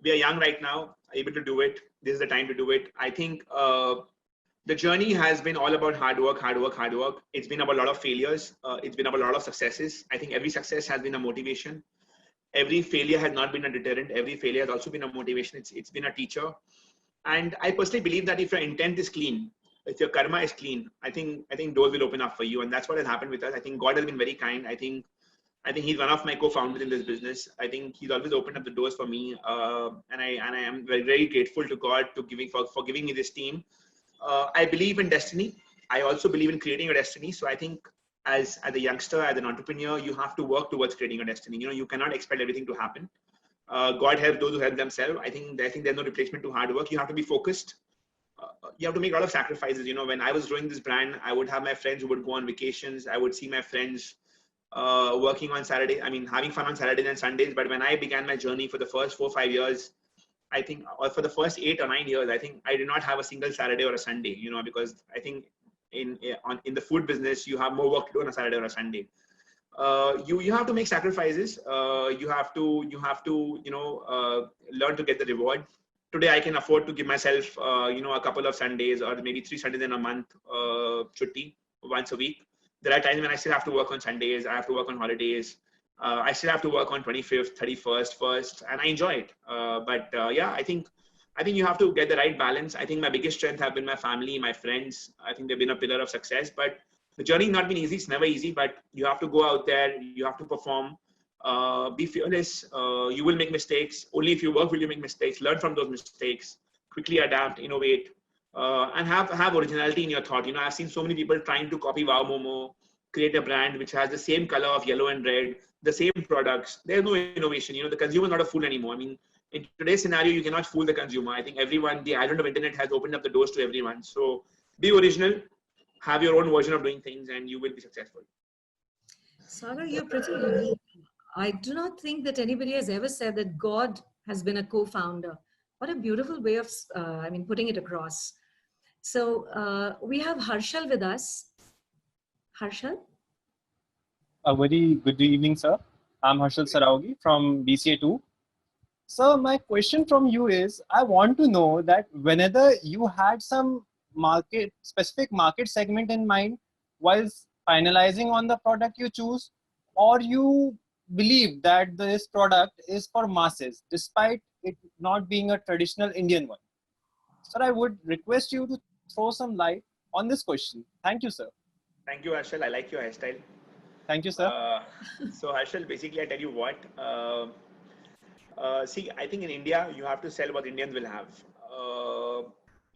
we are young right now, able to do it. This is the time to do it. I think the journey has been all about hard work. It's been about a lot of failures. It's been about a lot of successes. I think every success has been a motivation. Every failure has not been a deterrent. Every failure has also been a motivation. It's been a teacher. And I personally believe that if your intent is clean, if your karma is clean, I think doors will open up for you. And that's what has happened with us. I think God has been very kind. I think he's one of my co-founders in this business. I think he's always opened up the doors for me. And I am very, very grateful to God for giving me this team. I believe in destiny. I also believe in creating a destiny. So I think as a youngster, as an entrepreneur, you have to work towards creating a destiny. You cannot expect everything to happen. God helps those who help themselves. I think there's no replacement to hard work. You have to be focused. You have to make a lot of sacrifices. When I was growing this brand, I would have my friends who would go on vacations. I would see my friends working on Saturday. I mean, having fun on Saturdays and Sundays. But when I began my journey for the first 4 or 5 years, I think, or for the first 8 or 9 years, I think I did not have a single Saturday or a Sunday. Because I think in the food business, you have more work to do on a Saturday or a Sunday. You have to make sacrifices. You have to learn to get the reward. Today I can afford to give myself a couple of Sundays or maybe 3 Sundays in a month, chutti once a week. There are times when I still have to work on Sundays. I have to work on holidays. I still have to work on 25th, 31st, 1st, and I enjoy it. Yeah, I think you have to get the right balance. I think my biggest strength have been my family, my friends. I think they've been a pillar of success. But the journey not been easy. It's never easy, but you have to go out there. You have to perform. Be fearless. You will make mistakes. Only if you work will you make mistakes. Learn from those mistakes. Quickly adapt, innovate, and have originality in your thought. I've seen so many people trying to copy Wow Momo, create a brand which has the same color of yellow and red, the same products. There's no innovation. The consumer is not a fool anymore. I mean, in today's scenario, you cannot fool the consumer. I think the advent of internet has opened up the doors to everyone. So be original, have your own version of doing things, and you will be successful. Sagar, you're pretty unique. I do not think that anybody has ever said that God has been a co-founder. What a beautiful way of, putting it across. So we have Harshal with us. Harshal? A very good evening, sir. I'm Harshal Saraugi from BCA 2. Sir, my question from you is, I want to know that whenever you had some specific market segment in mind while finalizing on the product you choose, or you believe that this product is for masses, despite it not being a traditional Indian one. Sir, I would request you to throw some light on this question. Thank you, sir. Thank you, Harshal. I like your hairstyle. Thank you, sir. So Harshal, basically, I tell you what. See, I think in India, you have to sell what Indians will have.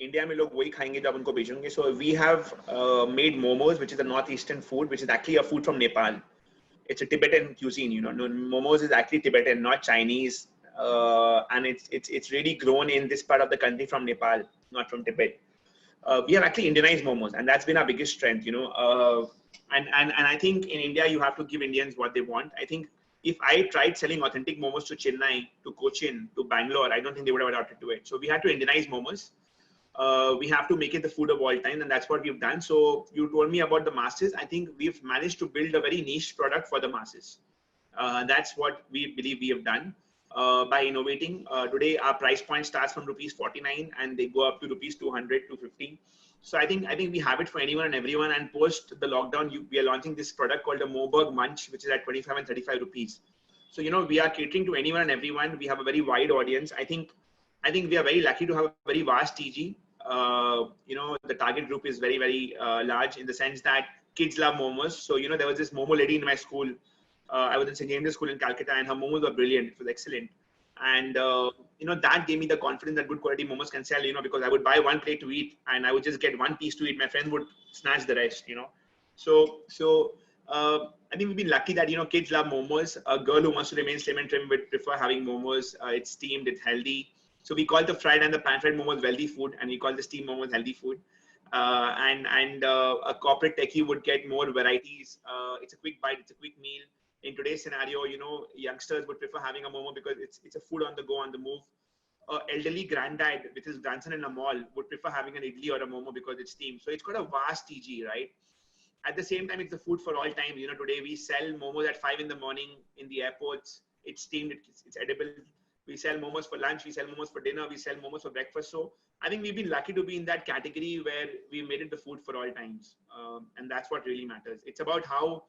India में लोग वही खाएंगे जब उनको भेजेंगे. So we have made momos, which is a northeastern food, which is actually a food from Nepal. It's a Tibetan cuisine. Momos is actually Tibetan, not Chinese, and it's really grown in this part of the country from Nepal, not from Tibet. We have actually Indianized momos, and that's been our biggest strength. And I think in India you have to give Indians what they want. I think if I tried selling authentic momos to Chennai, to Cochin, to Bangalore, I don't think they would have adopted to it. So we had to Indianize momos. We have to make it the food of all time, and that's what we've done. So you told me about the masses. I think we've managed to build a very niche product for the masses. That's what we believe we have done by innovating. Today, our price point starts from rupees 49, and they go up to rupees 200, 250. So I think we have it for anyone and everyone. And post the lockdown, we are launching this product called the Moberg Munch, which is at 25 and 35 rupees. So we are catering to anyone and everyone. We have a very wide audience. I think we are very lucky to have a very vast TG. The target group is very, very large in the sense that kids love momos. So there was this momo lady in my school. I was in St. James' School in Calcutta, and her momos were brilliant. It was excellent. And, that gave me the confidence that good quality momos can sell, because I would buy one plate to eat and I would just get one piece to eat. My friends would snatch the rest, So I think we've been lucky that, kids love momos. A girl who wants to remain slim and trim would prefer having momos. It's steamed, it's healthy. So we call the fried and the pan-fried momos healthy food, and we call the steamed momos healthy food. And a corporate techie would get more varieties. It's a quick bite, it's a quick meal. In today's scenario, youngsters would prefer having a momo because it's a food on the go, on the move. Elderly granddad with his grandson in a mall would prefer having an idli or a momo because it's steamed. So it's got a vast TG, right? At the same time, it's the food for all time. Today we sell momos at 5 in the morning in the airports. It's steamed, it's edible. We sell momos for lunch, we sell momos for dinner, we sell momos for breakfast. So I think we've been lucky to be in that category where we made it the food for all times. And that's what really matters. It's about how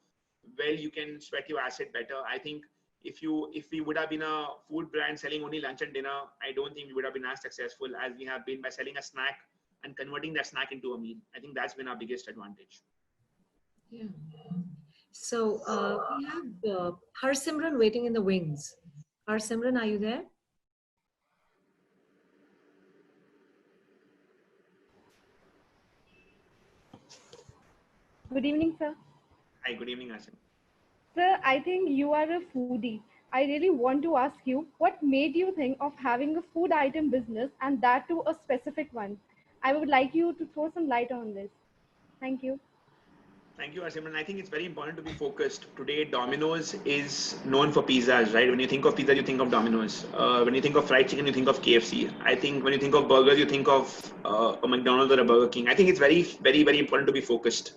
well you can sweat your asset better. I think if we would have been a food brand selling only lunch and dinner, I don't think we would have been as successful as we have been by selling a snack and converting that snack into a meal. I think that's been our biggest advantage. Yeah. So we have Harsimran waiting in the wings. Harsimran, are you there? Good evening, sir. Hi, good evening, Asim. Sir, I think you are a foodie. I really want to ask you what made you think of having a food item business and that too a specific one. I would like you to throw some light on this. Thank you. Thank you, Asim. And I think it's very important to be focused. Today, Domino's is known for pizzas, right? When you think of pizza, you think of Domino's. When you think of fried chicken, you think of KFC. I think when you think of burgers, you think of a McDonald's or a Burger King. I think it's very, very, very important to be focused.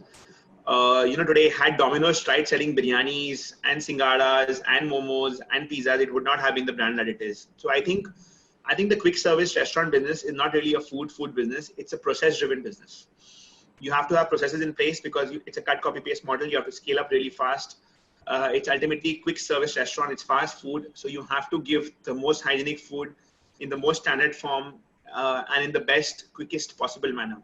Today, had Domino's tried selling biryanis and singaras and momos and pizzas, it would not have been the brand that it is. So I think the quick service restaurant business is not really a food business. It's a process driven business. You have to have processes in place because it's a cut copy paste model. You have to scale up really fast. It's ultimately quick service restaurant. It's fast food. So you have to give the most hygienic food in the most standard form and in the best, quickest possible manner.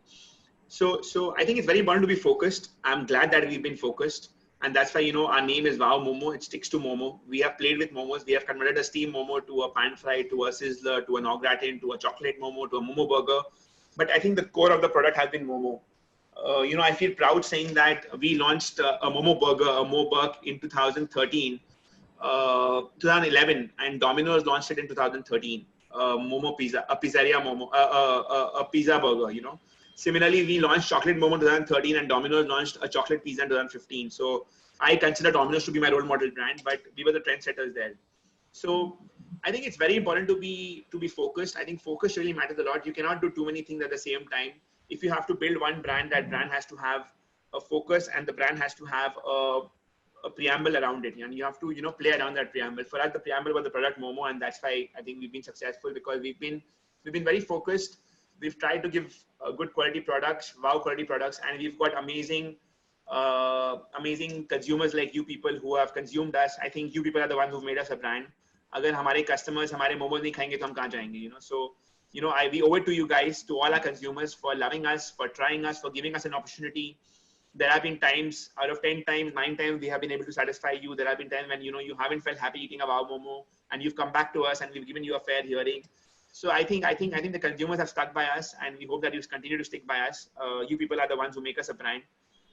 So I think it's very important to be focused. I'm glad that we've been focused. And that's why, our name is Wow Momo. It sticks to Momo. We have played with Momos. We have converted a steam Momo to a pan fry, to a sizzler, to an au gratin, to a chocolate Momo, to a Momo burger. But I think the core of the product has been Momo. I feel proud saying that we launched a Momo burger, a Moburg in 2011, and Domino's launched it in 2013. Momo pizza, a pizzeria Momo, a pizza burger, Similarly, we launched chocolate Momo in 2013 and Domino's launched a chocolate pizza in 2015. So I consider Domino's to be my role model brand, but we were the trendsetters there. So I think it's very important to be focused. I think focus really matters a lot. You cannot do too many things at the same time. If you have to build one brand, that brand has to have a focus and the brand has to have a preamble around it. And you have to, play around that preamble. For us, the preamble was the product Momo, and that's why I think we've been successful because we've been very focused. We've tried to give good quality products, wow quality products, and we've got amazing consumers like you people who have consumed us. I think you people are the ones who've made us a brand. अगर हमारे customers हमारे मोमोज नहीं खाएंगे तो हम कहाँ जाएंगे, So we owe it to you guys, to all our consumers, for loving us, for trying us, for giving us an opportunity. There have been times, out of 10 times, 9 times, we have been able to satisfy you. There have been times when, you haven't felt happy eating a Wow Momo and you've come back to us and we've given you a fair hearing. So I think the consumers have stuck by us and we hope that you continue to stick by us. You people are the ones who make us a brand.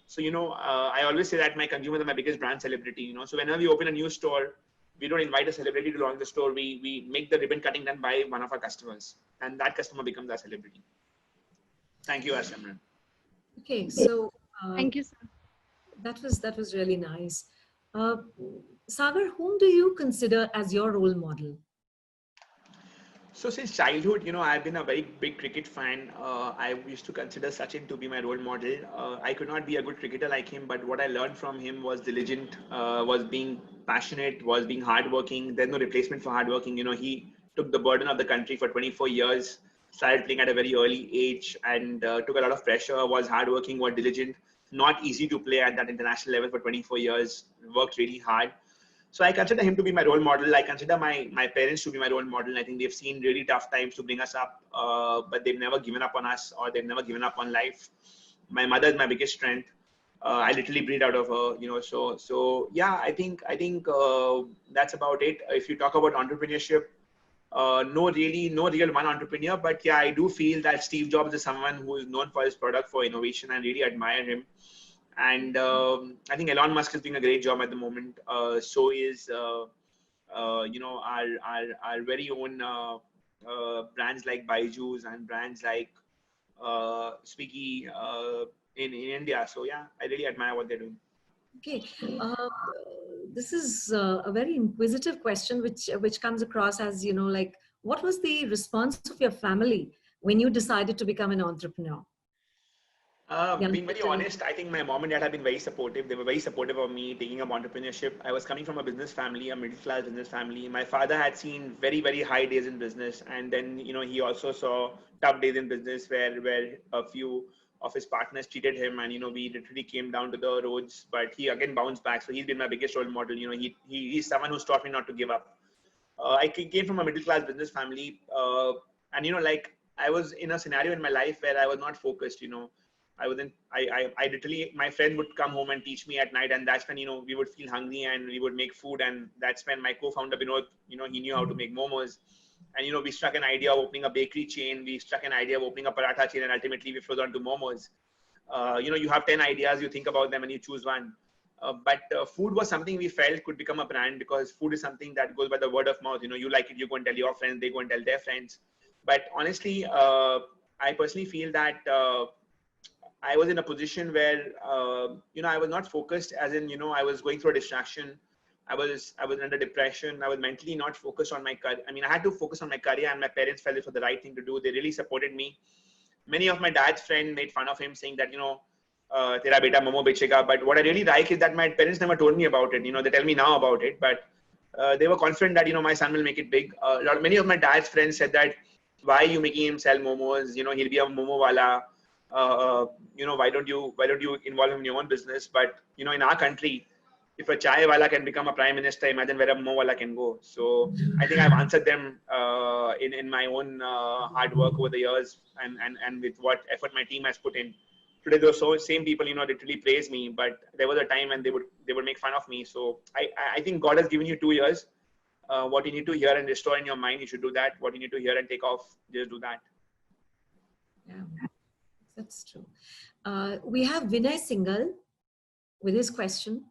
So, I always say that my consumers are my biggest brand celebrity, So whenever we open a new store, we don't invite a celebrity to launch the store. We make the ribbon cutting done by one of our customers, and that customer becomes our celebrity. Thank you, Simran. Okay, so Thank you, sir. that was really nice. Sagar, whom do you consider as your role model? So since childhood, I've been a very big cricket fan. I used to consider Sachin to be my role model. I could not be a good cricketer like him, but what I learned from him was diligent, was being passionate, was being hardworking. There's no replacement for hardworking. He took the burden of the country for 24 years, started playing at a very early age and took a lot of pressure, was hardworking, was diligent. Not easy to play at that international level for 24 years, worked really hard. So I consider him to be my role model. I consider my parents to be my role model. I think they've seen really tough times to bring us up, but they've never given up on us or they've never given up on life. My mother is my biggest strength. I literally breathe out of her, So yeah, I think that's about it. If you talk about entrepreneurship, no real one entrepreneur, but yeah, I do feel that Steve Jobs is someone who is known for his product, for innovation. I really admire him. And I think Elon Musk is doing a great job at the moment. So is our very own brands like Byju's and brands like Swiggy in India. So yeah, I really admire what they're doing. Okay, this is a very inquisitive question, which comes across as like, what was the response of your family when you decided to become an entrepreneur? Being very honest, I think my mom and dad have been very supportive. They were very supportive of me taking up entrepreneurship. I was coming from a business family, a middle class business family. My father had seen very, very high days in business. And then, he also saw tough days in business where a few of his partners cheated him. And, we literally came down to the roads, but he again bounced back. So he's been my biggest role model. He's someone who's taught me not to give up. I came from a middle class business family. I was in a scenario in my life where I was not focused, I literally, my friend would come home and teach me at night. And that's when, we would feel hungry and we would make food. And that's when my co-founder, Vinod, he knew how to make momos. And, we struck an idea of opening a bakery chain. We struck an idea of opening a paratha chain. And ultimately we flew on to momos. You have 10 ideas, you think about them and you choose one. But food was something we felt could become a brand, because food is something that goes by the word of mouth. You like it, you go and tell your friends, they go and tell their friends. But honestly, I personally feel that I was in a position where, I was not focused, as in, I was going through a distraction. I was under depression. I was mentally not focused on my career. I mean, I had to focus on my career, and my parents felt this was the right thing to do. They really supported me. Many of my dad's friends made fun of him, saying that, tera beta Momo bechega. But what I really like is that my parents never told me about it. They tell me now about it, but they were confident that, my son will make it big. Many of my dad's friends said that, why are you making him sell momos? He'll be a momo wala. Why don't you involve him in your own business? But, in our country, if a chai wala can become a prime minister, imagine where a momo wala can go. So I think I've answered them in my own hard work over the years, and with what effort my team has put in. Today, those same people, literally praise me, but there was a time when they would make fun of me. So I think God has given you 2 years. What you need to hear and restore in your mind, you should do that. What you need to hear and take off, just do that. Yeah, that's true. We have Vinay Singhal with his question.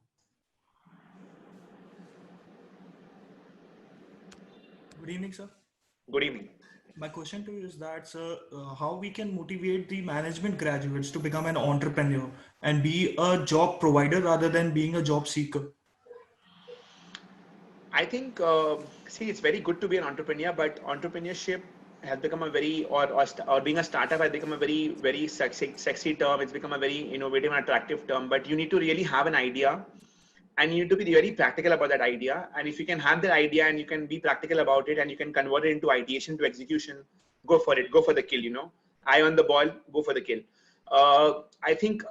Good evening, sir. Good evening. My question to you is that, sir, how we can motivate the management graduates to become an entrepreneur and be a job provider rather than being a job seeker? I think, see, it's very good to be an entrepreneur, but entrepreneurship has become a very, or being a startup has become a very, very sexy term. It's become a very innovative and attractive term, but you need to really have an idea, and you need to be very practical about that idea. And if you can have that idea and you can be practical about it, and you can convert it into ideation to execution, go for it. Go for the kill, eye on the ball, go for the kill. I think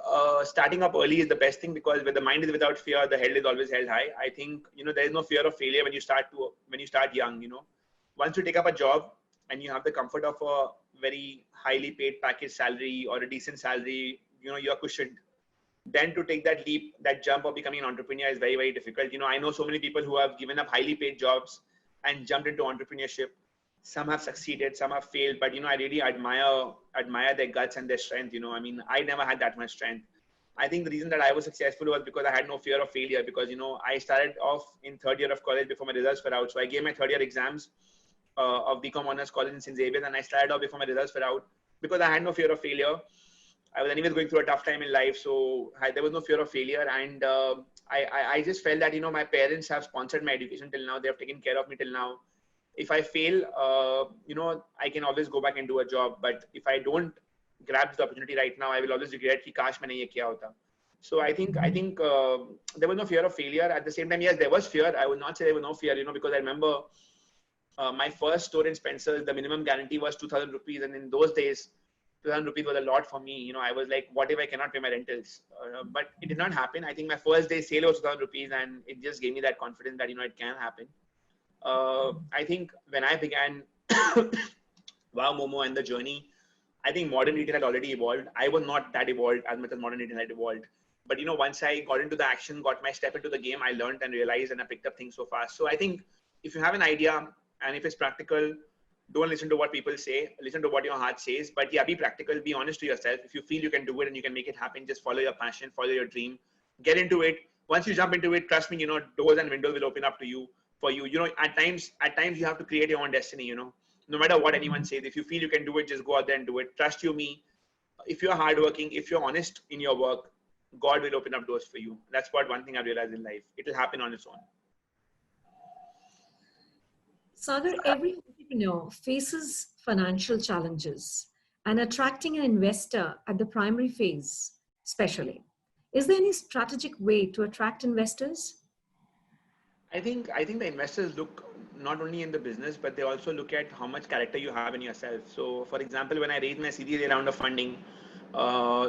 starting up early is the best thing, because when the mind is without fear, the head is always held high. I think, there is no fear of failure when you start young. Once you take up a job and you have the comfort of a very highly paid package salary or a decent salary, you're cushioned. Then to take that leap, that jump of becoming an entrepreneur is very, very difficult. I know so many people who have given up highly paid jobs and jumped into entrepreneurship. Some have succeeded, some have failed, but I really admire their guts and their strength. I mean, I never had that much strength. I think the reason that I was successful was because I had no fear of failure, because I started off in 3rd year of college before my results were out. So I gave my 3rd year exams of BCom honors college in St. Xavier's, and I started off before my results were out because I had no fear of failure. I was anyways going through a tough time in life, so there was no fear of failure. And I just felt that, my parents have sponsored my education till now. They have taken care of me till now. If I fail, I can always go back and do a job. But if I don't grab the opportunity right now, I will always regret ki kash maine ye kiya hota. So I think there was no fear of failure. At the same time, yes, there was fear. I would not say there was no fear, because I remember my first store in Spencer's, the minimum guarantee was 2,000 rupees. And in those days, 2,000 rupees was a lot for me. I was like, what if I cannot pay my rentals? But it did not happen. I think my first day sale was 2,000 rupees, and it just gave me that confidence that, it can happen. I think when I began Wow Momo and the journey, I think modern retail had already evolved. I was not that evolved as much as modern retail had evolved. But, once I got into the action, got my step into the game, I learned and realized, and I picked up things so fast. So I think if you have an idea and if it's practical, don't listen to what people say, listen to what your heart says. But yeah, be practical, be honest to yourself. If you feel you can do it and you can make it happen, just follow your passion, follow your dream, get into it. Once you jump into it, trust me, doors and windows will open up to you. For you, at times you have to create your own destiny, no matter what anyone says. If you feel you can do it, just go out there and do it. Trust you me. If you're hardworking, if you're honest in your work, God will open up doors for you. That's one thing I realized in life. It will happen on its own. Sagar, every entrepreneur faces financial challenges, and attracting an investor at the primary phase, especially. Is there any strategic way to attract investors? I think the investors look not only in the business, but they also look at how much character you have in yourself. So, for example, when I raised my Series A round of funding,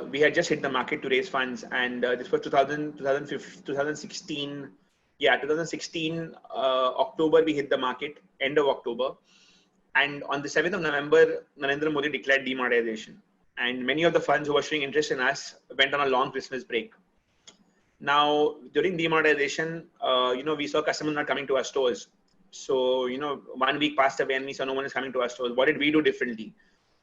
we had just hit the market to raise funds, and this was 2016. Yeah, 2016 October we hit the market, end of October, and on the 7th of November, Narendra Modi declared demonetization, and many of the funds who were showing interest in us went on a long Christmas break. Now, during demonetization, we saw customers not coming to our stores. So, 1 week passed away and we saw no one is coming to our stores. What did we do differently?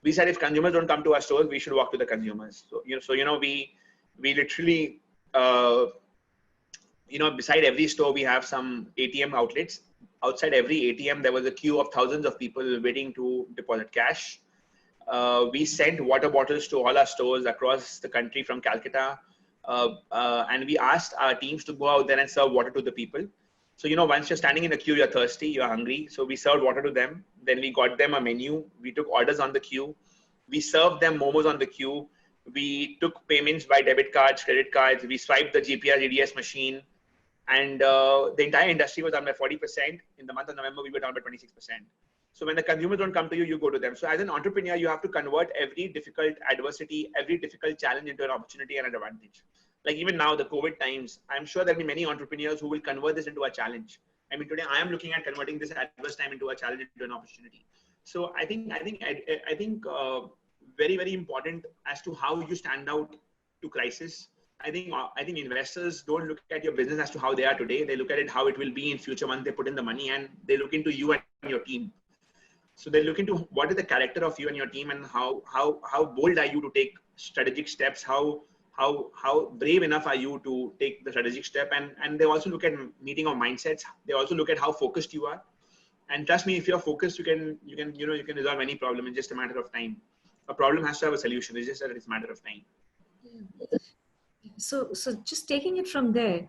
We said, if consumers don't come to our stores, we should walk to the consumers. So, we literally beside every store, we have some ATM outlets. Outside every ATM, there was a queue of thousands of people waiting to deposit cash. We sent water bottles to all our stores across the country from Calcutta. And we asked our teams to go out there and serve water to the people. So, once you're standing in a queue, you're thirsty, you're hungry. So we served water to them. Then we got them a menu. We took orders on the queue. We served them momos on the queue. We took payments by debit cards, credit cards. We swiped the GPR GDS machine. And the entire industry was down by 40%. In the month of November, we were down by 26%. So when the consumers don't come to you, you go to them. So as an entrepreneur, you have to convert every difficult adversity, every difficult challenge into an opportunity and an advantage. Like even now, the COVID times, I'm sure there'll be many entrepreneurs who will convert this into a challenge. I mean, today I am looking at converting this adverse time into a challenge, into an opportunity. So I think very, very important as to how you stand out to crisis. I think investors don't look at your business as to how they are today. They look at it how it will be in future once they put in the money, and they look into you and your team. So they look into what is the character of you and your team, and how bold are you to take strategic steps, how brave enough are you to take the strategic step, and they also look at meeting of mindsets. They also look at how focused you are. And trust me, if you're focused, you can resolve any problem in just a matter of time. A problem has to have a solution. It's just that it's a matter of time. Yeah. So just taking it from there,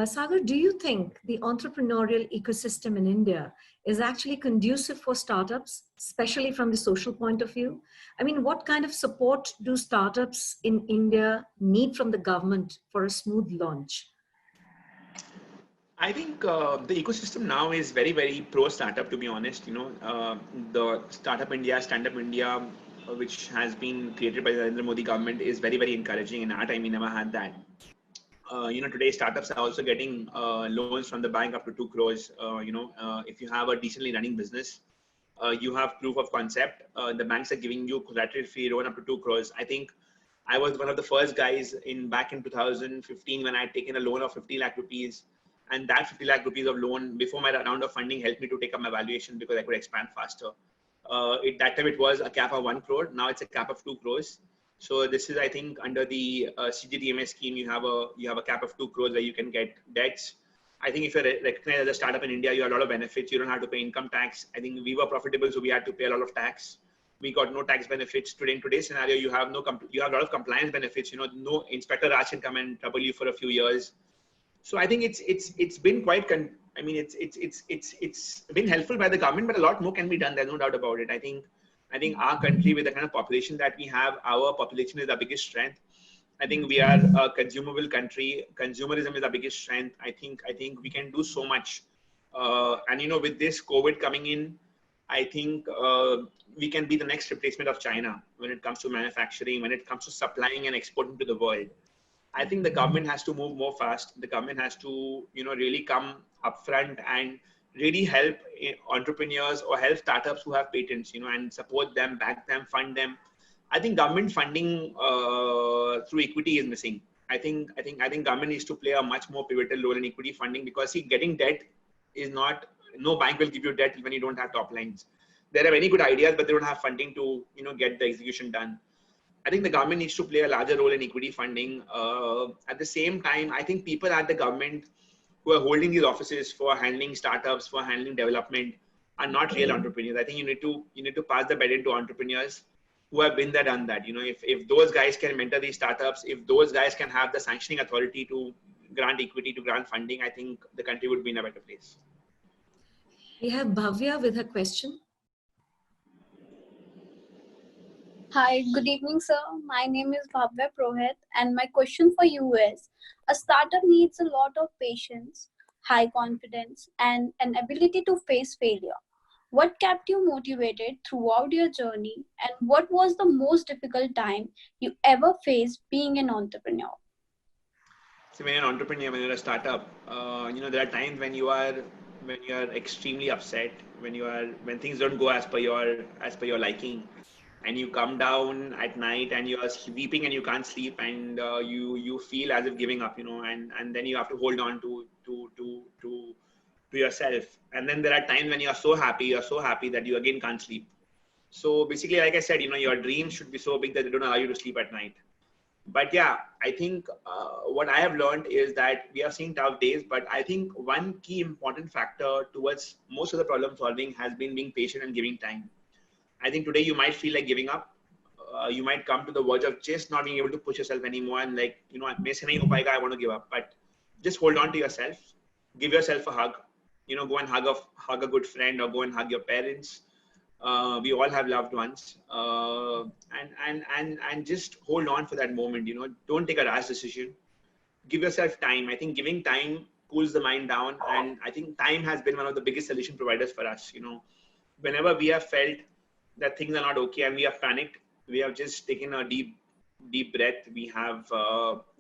Sagar, do you think the entrepreneurial ecosystem in India is actually conducive for startups, especially from the social point of view? I mean, what kind of support do startups in India need from the government for a smooth launch? I think the ecosystem now is very, very pro startup, to be honest. The Startup India, Stand Up India, which has been created by the Narendra Modi government, is very, very encouraging. In our time, we never had that. Today startups are also getting loans from the bank up to 2 crores. If you have a decently running business, you have proof of concept. The banks are giving you collateral-free loan up to 2 crores. I think I was one of the first guys back in 2015 when I had taken a loan of 50 lakh rupees. And that 50 lakh rupees of loan before my round of funding helped me to take up my valuation because I could expand faster. At that time, it was a cap of 1 crore. Now it's a cap of 2 crores. So this is, I think, under the CGTMS scheme, you have a cap of 2 crores where you can get debts. I think if you're recognized as a startup in India, you have a lot of benefits. You don't have to pay income tax. I think we were profitable, so we had to pay a lot of tax. We got no tax benefits. In today's scenario, you have a lot of compliance benefits. No Inspector Raj can come and trouble you for a few years. So I think it's been quite. It's been helpful by the government, but a lot more can be done. There's no doubt about it. I think our country, with the kind of population that we have, our population is our biggest strength. I think we are a consumable country. Consumerism is our biggest strength. I think we can do so much. And with this COVID coming in, I think we can be the next replacement of China when it comes to manufacturing, when it comes to supplying and exporting to the world. I think the government has to move more fast. The government has to, really come upfront and really help entrepreneurs or help startups who have patents, and support them, back them, fund them. I think government funding through equity is missing. I think government needs to play a much more pivotal role in equity funding, because getting debt is not, no bank will give you debt when you don't have top lines. There are many good ideas, but they don't have funding to, get the execution done. I think the government needs to play a larger role in equity funding. At the same time, I think people at the government who are holding these offices for handling startups, for handling development, are not real entrepreneurs. I think you need to pass the baton to entrepreneurs who have been there, done that. If those guys can mentor these startups, if those guys can have the sanctioning authority to grant equity, to grant funding, I think the country would be in a better place. We have Bhavya with her question. Hi, good evening, sir. My name is Bhavya Prohit, and my question for you is, a startup needs a lot of patience, high confidence, and an ability to face failure. What kept you motivated throughout your journey, and what was the most difficult time you ever faced being an entrepreneur? So when you're an entrepreneur, when you're a startup, there are times when you are extremely upset, when things don't go as per your liking. And you come down at night and you are sleeping and you can't sleep, and you feel as if giving up, and then you have to hold on to yourself. And then there are times when you're so happy that you again can't sleep. So basically, like I said, your dreams should be so big that they don't allow you to sleep at night. But yeah, I think what I have learned is that we have seen tough days, but I think one key important factor towards most of the problem solving has been being patient and giving time. I think today you might feel like giving up. You might come to the verge of just not being able to push yourself anymore and like, maise nahi ho payega, I want to give up. But just hold on to yourself, give yourself a hug, go and hug a good friend or go and hug your parents. We all have loved ones, and just hold on for that moment. Don't take a rash decision. Give yourself time. I think giving time cools the mind down, and I think time has been one of the biggest solution providers for us. Whenever we have felt that things are not okay and we have panicked, we have just taken a deep breath. We have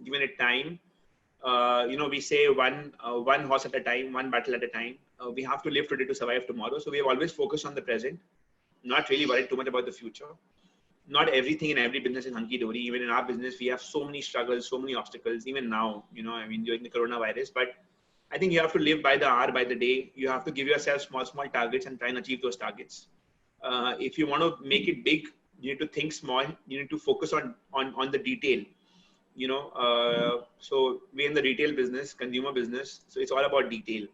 given it time. We say one horse at a time, one battle at a time. We have to live today to survive tomorrow. So we have always focused on the present, not really worried too much about the future. Not everything in every business is hunky-dory. Even in our business, we have so many struggles, so many obstacles, even now, during the coronavirus. But I think you have to live by the hour, by the day. You have to give yourself small targets and try and achieve those targets. If you want to make it big, you need to think small. You need to focus on the detail. So we're in the retail business, consumer business. So it's all about detail.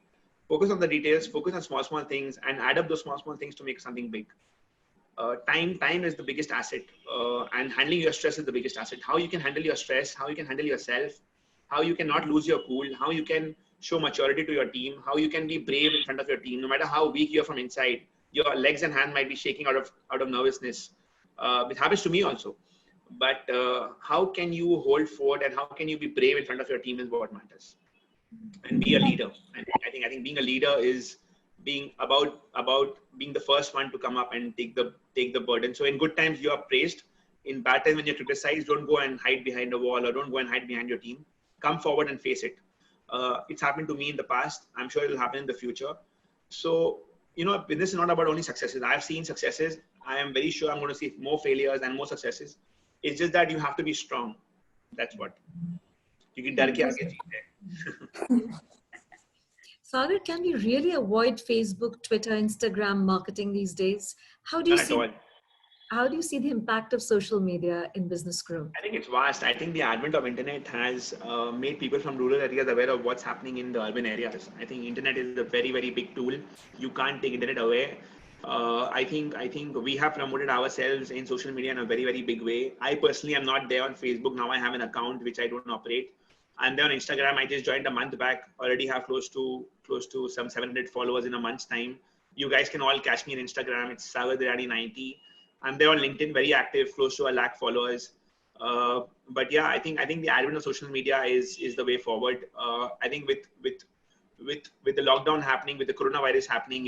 Focus on the details, focus on small things, and add up those small things to make something big. Time is the biggest asset, and handling your stress is the biggest asset. How you can handle your stress, how you can handle yourself, how you can not lose your cool, how you can show maturity to your team, how you can be brave in front of your team, no matter how weak you're from inside. Your legs and hands might be shaking out of nervousness. It happens to me also. But how can you hold forward and how can you be brave in front of your team is what matters. And be a leader. And I think being a leader is being about being the first one to come up and take the burden. So in good times you are praised. In bad times when you're criticized, don't go and hide behind a wall or don't go and hide behind your team. Come forward and face it. It's happened to me in the past. I'm sure it'll happen in the future. So business is not about only successes. I've seen successes. I am very sure I'm going to see more failures and more successes. It's just that you have to be strong. That's what. You can dar ke aage jeete. Sagar, can we really avoid Facebook, Twitter, Instagram marketing these days? How do you see the impact of social media in business growth? I think it's vast. I think the advent of internet has made people from rural areas aware of what's happening in the urban areas. I think internet is a very, very big tool. You can't take internet away. I think we have promoted ourselves in social media in a very, very big way. I personally am not there on Facebook. Now I have an account which I don't operate. I'm there on Instagram. I just joined a month back. Already have close to some 700 followers in a month's time. You guys can all catch me on Instagram. It's Sagar Daryani 90. I'm there on LinkedIn, very active, close to 1 lakh followers. But yeah, I think the advent of social media is the way forward. I think with the lockdown happening, with the coronavirus happening,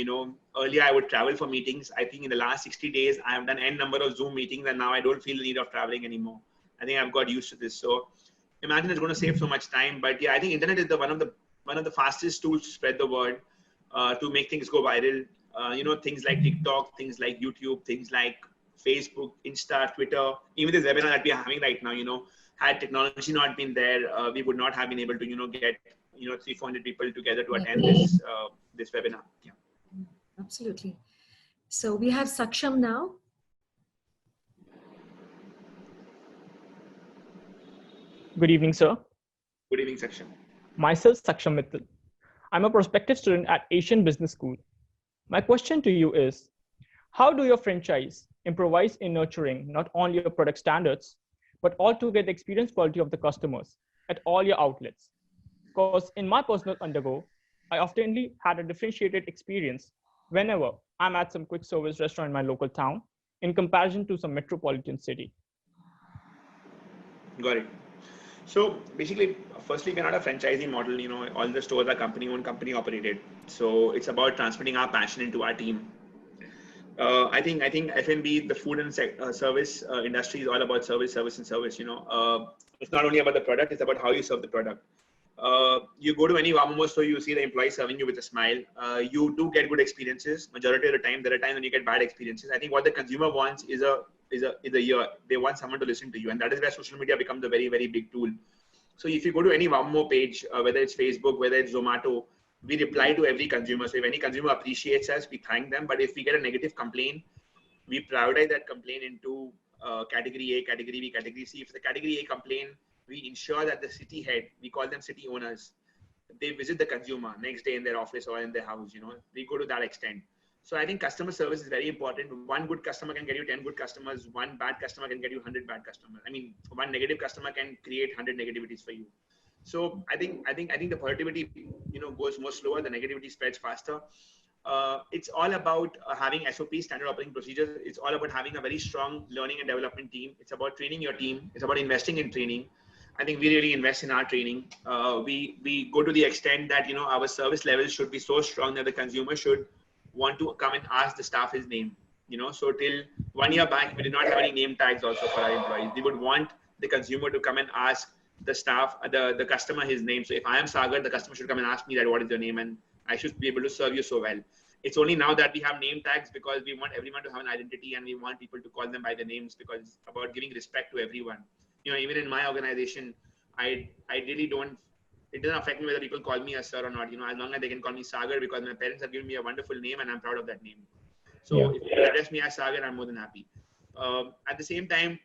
earlier I would travel for meetings. I think in the last 60 days, I have done N number of Zoom meetings, and now I don't feel the need of traveling anymore. I think I've got used to this. So imagine it's going to save so much time. But yeah, I think internet is one of the fastest tools to spread the word, to make things go viral. Things like TikTok, things like YouTube, things like Facebook, Insta, Twitter, even this webinar that we are having right now, had technology not been there, we would not have been able to, get, 300-400 people together to attend this webinar. Yeah. Absolutely. So we have Saksham now. Good evening, sir. Good evening, Saksham. Myself, Saksham Mittal. I'm a prospective student at Asian Business School. My question to you is, how do your franchise improvise in nurturing not only your product standards, but also get the experience quality of the customers at all your outlets? Because in my personal undergo, I oftenly had a differentiated experience whenever I'm at some quick service restaurant in my local town in comparison to some metropolitan city. Got it. So basically, firstly, we're not a franchisee model. All the stores are company-owned, company-operated. So it's about transmitting our passion into our team. I think F&B, the food and service industry is all about service. It's not only about the product; it's about how you serve the product. You go to any Momo store, you see the employee serving you with a smile. You do get good experiences. Majority of the time, there are times when you get bad experiences. I think what the consumer wants is a year. They want someone to listen to you, and that is where social media becomes a very, very big tool. So if you go to any Momo page, whether it's Facebook, whether it's Zomato, we reply to every consumer. So if any consumer appreciates us, we thank them. But if we get a negative complaint, we prioritize that complaint into category A, category B, category C. If the category A complain, we ensure that the city head, we call them city owners, they visit the consumer next day in their office or in their house. We go to that extent. So I think customer service is very important. One good customer can get you 10 good customers. One bad customer can get you 100 bad customers. I mean, one negative customer can create 100 negativities for you. So I think the positivity, goes more slower. The negativity spreads faster. It's all about having SOP, standard operating procedures. It's all about having a very strong learning and development team. It's about training your team. It's about investing in training. I think we really invest in our training. We go to the extent that, our service levels should be so strong that the consumer should want to come and ask the staff his name. So till 1 year back, we did not have any name tags also for our employees. We would want the consumer to come and ask the staff, the customer his name. So if I am Sagar, the customer should come and ask me that what is your name, and I should be able to serve you so well. It's only now that we have name tags because we want everyone to have an identity and we want people to call them by their names, because it's about giving respect to everyone. Even in my organization, I really don't, it doesn't affect me whether people call me a sir or not, as long as they can call me Sagar, because my parents have given me a wonderful name and I'm proud of that name. So if you address me as Sagar, I'm more than happy. At the same time,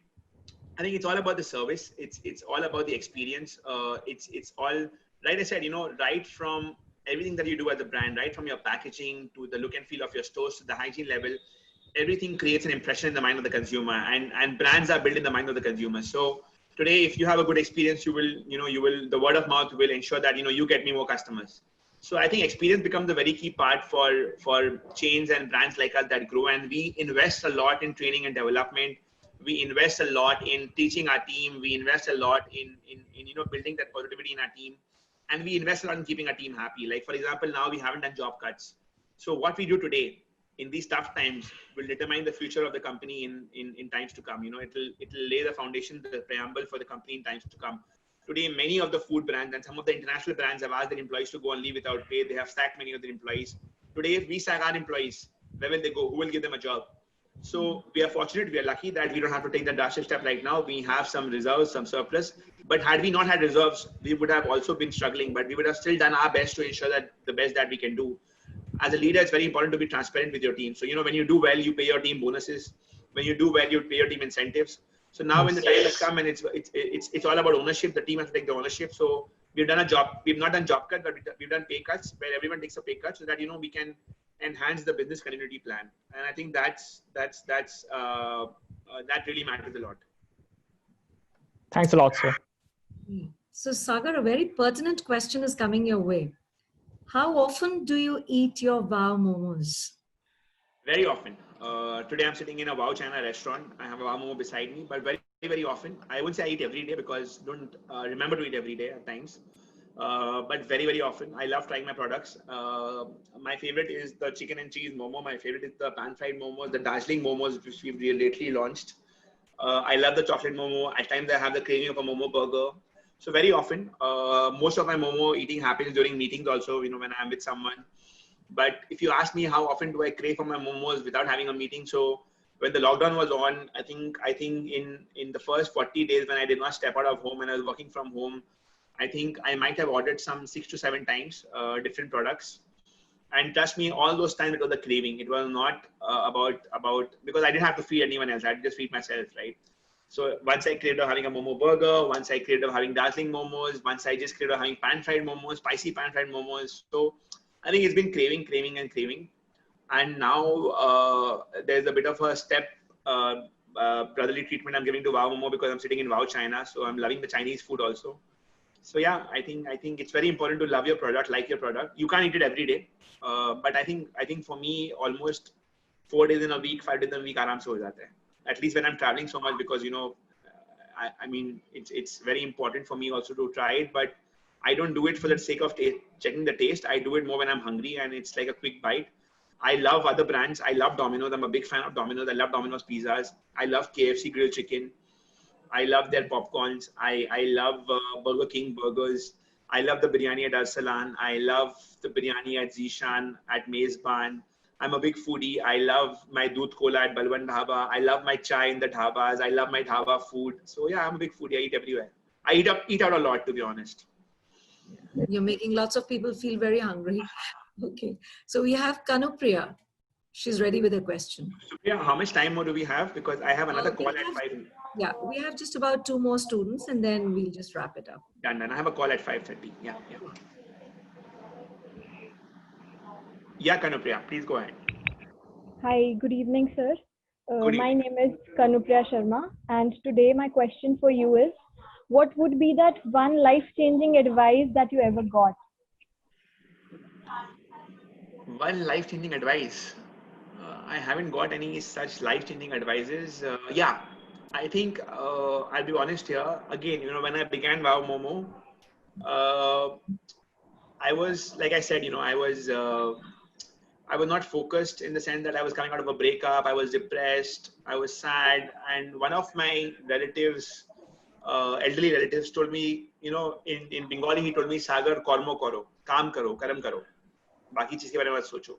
I think it's all about the service. It's all about the experience. It's all, like I said, right from everything that you do as a brand, right from your packaging to the look and feel of your stores to the hygiene level, everything creates an impression in the mind of the consumer, and brands are built in the mind of the consumer. So today, if you have a good experience, the word of mouth will ensure that, you get me more customers. So I think experience becomes a very key part for chains and brands like us that grow. And we invest a lot in training and development. We invest a lot in teaching our team. We invest a lot in building that positivity in our team. And we invest a lot in keeping our team happy. Like, for example, now we haven't done job cuts. So what we do today in these tough times will determine the future of the company in times to come. It'll lay the foundation, the preamble for the company in times to come. Today, many of the food brands and some of the international brands have asked their employees to go on leave without pay. They have sacked many of their employees. Today, if we sack our employees, where will they go? Who will give them a job? So we are fortunate, we are lucky that we don't have to take the drastic step right now. We have some reserves, some surplus. But had we not had reserves, we would have also been struggling. But we would have still done our best to ensure that the best that we can do. As a leader, it's very important to be transparent with your team. So, when you do well, you pay your team bonuses. When you do well, you pay your team incentives. So now when the time has come and it's all about ownership, the team has to take the ownership. So we've not done job cut, but we've done pay cuts where everyone takes a pay cut so that, we can enhance the business continuity plan. And I think that really matters a lot. Thanks a lot, sir. So Sagar, a very pertinent question is coming your way. How often do you eat your Wow Momos? Very often. Today I'm sitting in a Wow China restaurant. I have a Wow Momo beside me, but very, very often. I wouldn't say I eat every day because I don't remember to eat every day at times. But very, very often. I love trying my products. My favorite is the chicken and cheese Momo. My favorite is the pan-fried Momos, the Darjeeling Momos, which we've lately launched. I love the chocolate Momo. At times I have the craving of a Momo burger. So very often, most of my Momo eating happens during meetings also, when I'm with someone. But if you ask me how often do I crave for my Momos without having a meeting, so when the lockdown was on, I think in the first 40 days when I did not step out of home and I was working from home, I think I might have ordered some 6 to 7 times different products. And trust me, all those times it was the craving. It was not about because I didn't have to feed anyone else. I had to just feed myself, right? So once I craved of having a Momo burger, once I craved of having Darjeeling Momos, once I just craved of having pan-fried Momos, spicy pan-fried Momos. So I think it's been craving. And now there's a bit of a step brotherly treatment I'm giving to Wow Momo because I'm sitting in Wow China. So I'm loving the Chinese food also. So yeah, I think it's very important to love your product, like your product. You can't eat it every day. But I think for me, almost 4 days in a week, 5 days in a week, aram se ho jata hai. At least when I'm traveling so much, because, I mean, it's very important for me also to try it, but I don't do it for the sake of checking the taste. I do it more when I'm hungry and it's like a quick bite. I love other brands. I love Domino's. I'm a big fan of Domino's. I love Domino's pizzas. I love KFC grilled chicken. I love their popcorns. I love Burger King burgers. I love the biryani at Arsalan. I love the biryani at Zishan, at Mezban. I'm a big foodie. I love my Doodh Cola at Balwan Dhaba. I love my chai in the dhabas. I love my dhaba food. So yeah, I'm a big foodie. I eat everywhere. I eat out a lot, to be honest. You're making lots of people feel very hungry. Okay. So we have Kanupriya. She's ready with her question. Supriya, how much time more do we have? Because I have another We call at have- 5. Yeah, we have just about 2 more students and then we'll just wrap it up. Done. I have a call at 5:30. Yeah. Yeah, Kanupriya, please go ahead. Hi, good evening, sir. Good My evening. name is Kanupriya Sharma, and today my question for you is, what would be that one life-changing advice that you ever got? One life-changing advice. I haven't got any such life-changing advices. Yeah, I think I'll be honest here. Again, when I began Wow Momo, uh, I was, like I said, I was not focused in the sense that I was coming out of a breakup. I was depressed. I was sad. And one of my relatives, elderly relatives, told me, in Bengali, he told me, Sagar, kormo karo, kaam karo, karam karo. बाकी चीज के बारे में मत सोचो.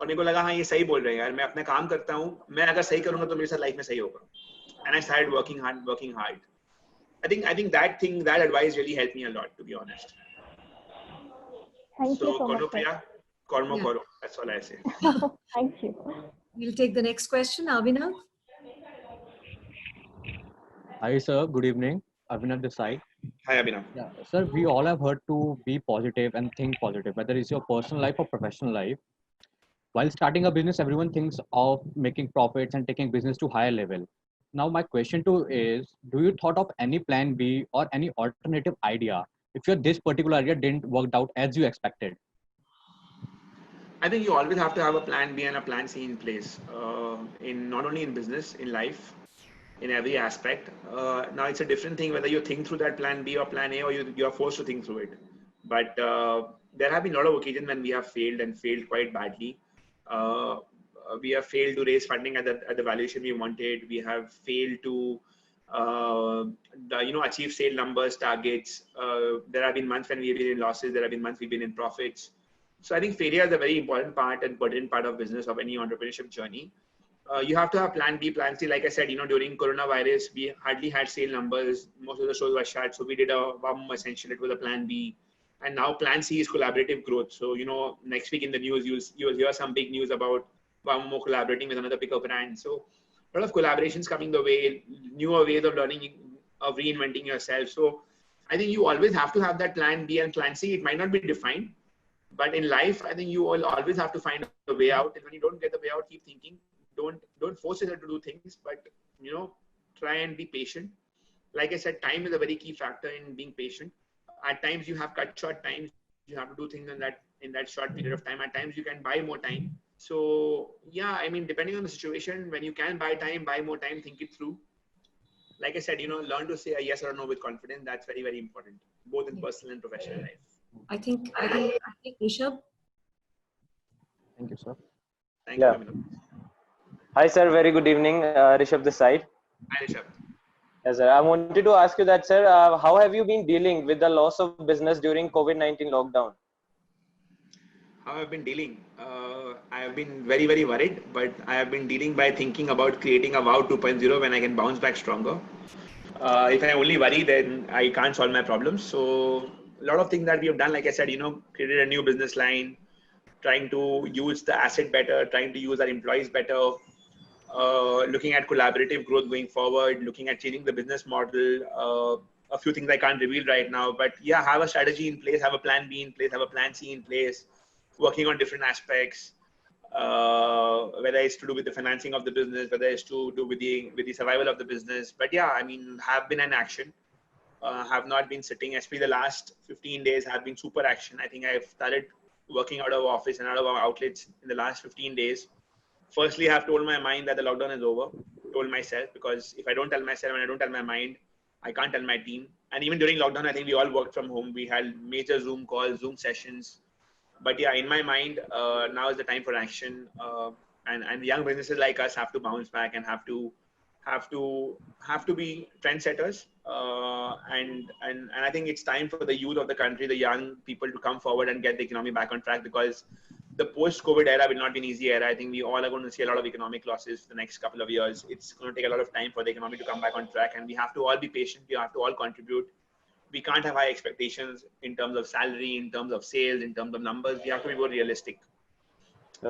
और मेरे को लगा हाँ ये सही बोल रहे हैं यार, मैं अपना काम करता हूँ, मैं अगर सही करूंगा तो मेरे साथ लाइफ में सही होगा. And I started working hard. I think that advice really helped me a lot, to be honest. Thank you so much, Konopriya, kormo Yeah. koro. That's all I say. sir. Thank you. We'll take the next question. Avinav? Hi, sir. Good evening. Abhinav this side. Hi, Abhinav. Yeah, sir. We all have heard to be positive and think positive, whether it's your personal life or professional life. While starting a business, everyone thinks of making profits and taking business to higher level. Now, my question to is: do you thought of any plan B or any alternative idea if your this particular idea didn't work out as you expected? I think you always have to have a plan B and a plan C in place, in not only in business, in life, in every aspect. Now it's a different thing whether you think through that plan B or plan A, or you are forced to think through it. But there have been a lot of occasions when we have failed and failed quite badly. We have failed to raise funding at the valuation we wanted. We have failed to achieve sale numbers, targets. There have been months when we've been in losses. There have been months we've been in profits. So I think failure is a very important part and pertinent part of business, of any entrepreneurship journey. You have to have plan B, plan C. Like I said, during coronavirus, we hardly had sale numbers. Most of the stores were shut. So we did a WAM essential. It was a plan B. And now plan C is collaborative growth. So, next week in the news, you'll hear some big news about Momo collaborating with another pickup brand. So a lot of collaborations coming the way, newer ways of learning, of reinventing yourself. So I think you always have to have that plan B and plan C. It might not be defined, but in life, I think you will always have to find a way out. And when you don't get the way out, keep thinking. Don't force yourself to do things, but try and be patient. Like I said, time is a very key factor in being patient. At times you have cut short times. You have to do things in that short period of time. At times you can buy more time. So yeah, I mean, depending on the situation, when you can buy time, buy more time, think it through. Like I said, learn to say a yes or a no with confidence. That's very, very important, both in personal and professional life. I think Rishabh. Thank you, sir. Thank you, Abhinav. Hi, sir. Very good evening. Rishabh this side. Hi, Rishabh. Yes, sir. I wanted to ask you that, sir, how have you been dealing with the loss of business during COVID-19 lockdown? How I've been dealing? I have been very, very worried, but I have been dealing by thinking about creating a Wow 2.0 when I can bounce back stronger. If I only worry, then I can't solve my problems. So a lot of things that we have done, like I said, created a new business line, trying to use the asset better, trying to use our employees better, looking at collaborative growth going forward, looking at changing the business model. A few things I can't reveal right now, but yeah, have a strategy in place, have a plan B in place, have a plan C in place, working on different aspects, whether it's to do with the financing of the business, whether it's to do with the survival of the business. But yeah, I mean, have been in action, have not been sitting. Especially the last 15 days have been super action. I think I've started working out of office and out of our outlets in the last 15 days. Firstly, I have told my mind that the lockdown is over, told myself, because if I don't tell myself and I don't tell my mind, I can't tell my team. And even during lockdown, I think we all worked from home. We had major Zoom calls, Zoom sessions. But yeah, in my mind, now is the time for action. And young businesses like us have to bounce back and have to be trendsetters. And I think it's time for the youth of the country, the young people, to come forward and get the economy back on track, because the post-COVID era will not be an easy era. I think we all are going to see a lot of economic losses for the next couple of years. It's going to take a lot of time for the economy to come back on track, and we have to all be patient. We have to all contribute. We can't have high expectations in terms of salary, in terms of sales, in terms of numbers. We have to be more realistic.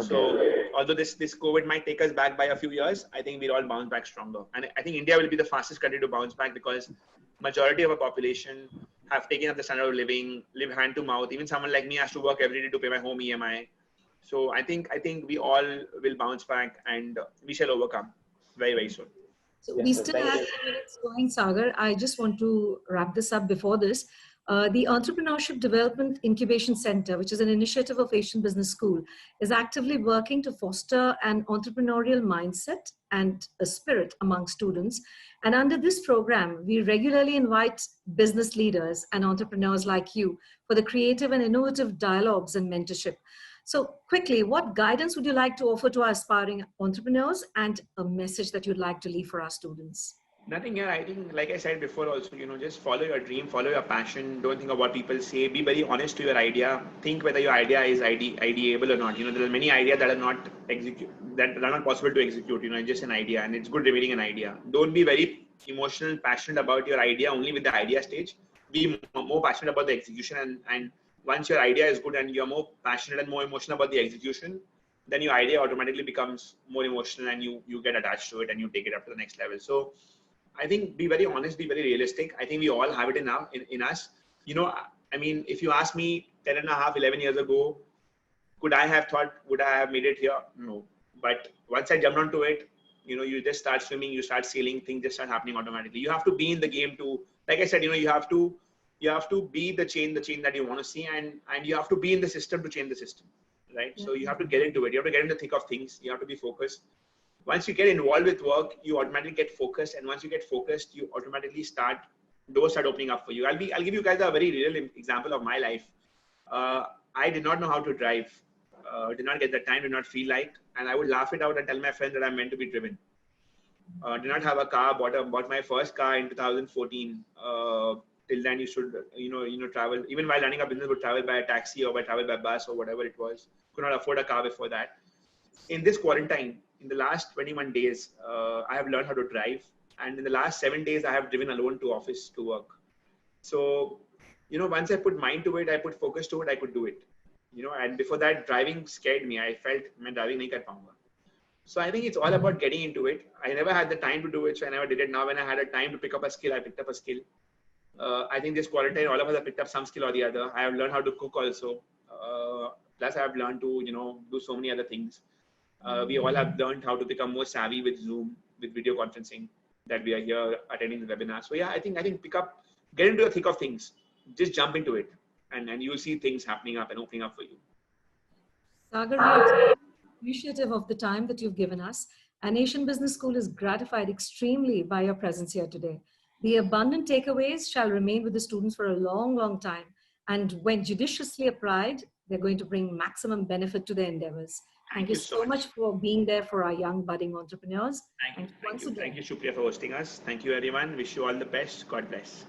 So although this COVID might take us back by a few years, I think we'll all bounce back stronger. And I think India will be the fastest country to bounce back because majority of our population have taken up the standard of living, live hand to mouth. Even someone like me has to work every day to pay my home EMI. So I think we all will bounce back and we shall overcome very, very soon. So we still have 10 minutes going, Sagar. I just want to wrap this up before this. The Entrepreneurship Development Incubation Center, which is an initiative of Asian Business School, is actively working to foster an entrepreneurial mindset and a spirit among students. And under this program, we regularly invite business leaders and entrepreneurs like you for the creative and innovative dialogues and mentorship. So quickly, what guidance would you like to offer to our aspiring entrepreneurs and a message that you'd like to leave for our students? Nothing here. I think, like I said before also, just follow your dream, follow your passion. Don't think of what people say. Be very honest to your idea. Think whether your idea is ideable or not. There are many ideas that are not possible to execute. It's just an idea, and it's good remaining an idea. Don't be very emotional, passionate about your idea only with the idea stage. Be more passionate about the execution, and once your idea is good and you're more passionate and more emotional about the execution, then your idea automatically becomes more emotional and you get attached to it and you take it up to the next level. So I think be very honest, be very realistic. I think we all have it in us. I mean, if you ask me 10 and a half, 11 years ago, would I have made it here? No. But once I jumped onto it, you just start swimming, you start sailing, things just start happening automatically. You have to be in the game to, like I said, you have to be the change that you want to see, and you have to be in the system to change the system, right? So you have to get into it. You have to get in the thick of things. You have to be focused. Once you get involved with work, you automatically get focused, and once you get focused, you automatically doors start opening up for you. I'll give you guys a very real example of my life. I did not know how to drive, did not get the time, did not feel like, and I would laugh it out and tell my friend that I'm meant to be driven. Did not have a car, bought my first car in 2014. Till then, you should travel. Even while running a business, would travel by a taxi or travel by bus or whatever it was. Could not afford a car before that. In this quarantine, in the last 21 days, I have learned how to drive. And in the last 7 days, I have driven alone to office to work. So, once I put mind to it, I put focus to it, I could do it. And before that, driving scared me. I felt, man, driving nahi kar paunga. So I think it's all about getting into it. I never had the time to do it, so I never did it. Now, when I had a time to pick up a skill, I picked up a skill. I think this quarantine, all of us have picked up some skill or the other. I have learned how to cook also. Plus, I have learned to, do so many other things. We all have learned how to become more savvy with Zoom, with video conferencing, that we are here attending the webinar. So yeah, I think get into the thick of things. Just jump into it, and you'll see things happening up and opening up for you. Sagar, we are appreciative of the time that you've given us. And Asian Business School is gratified extremely by your presence here today. The abundant takeaways shall remain with the students for a long, long time. And when judiciously applied, they're going to bring maximum benefit to their endeavors. Thank you so much for being there for our young budding entrepreneurs. Thank you, Shukriya, for hosting us. Thank you, everyone. Wish you all the best. God bless.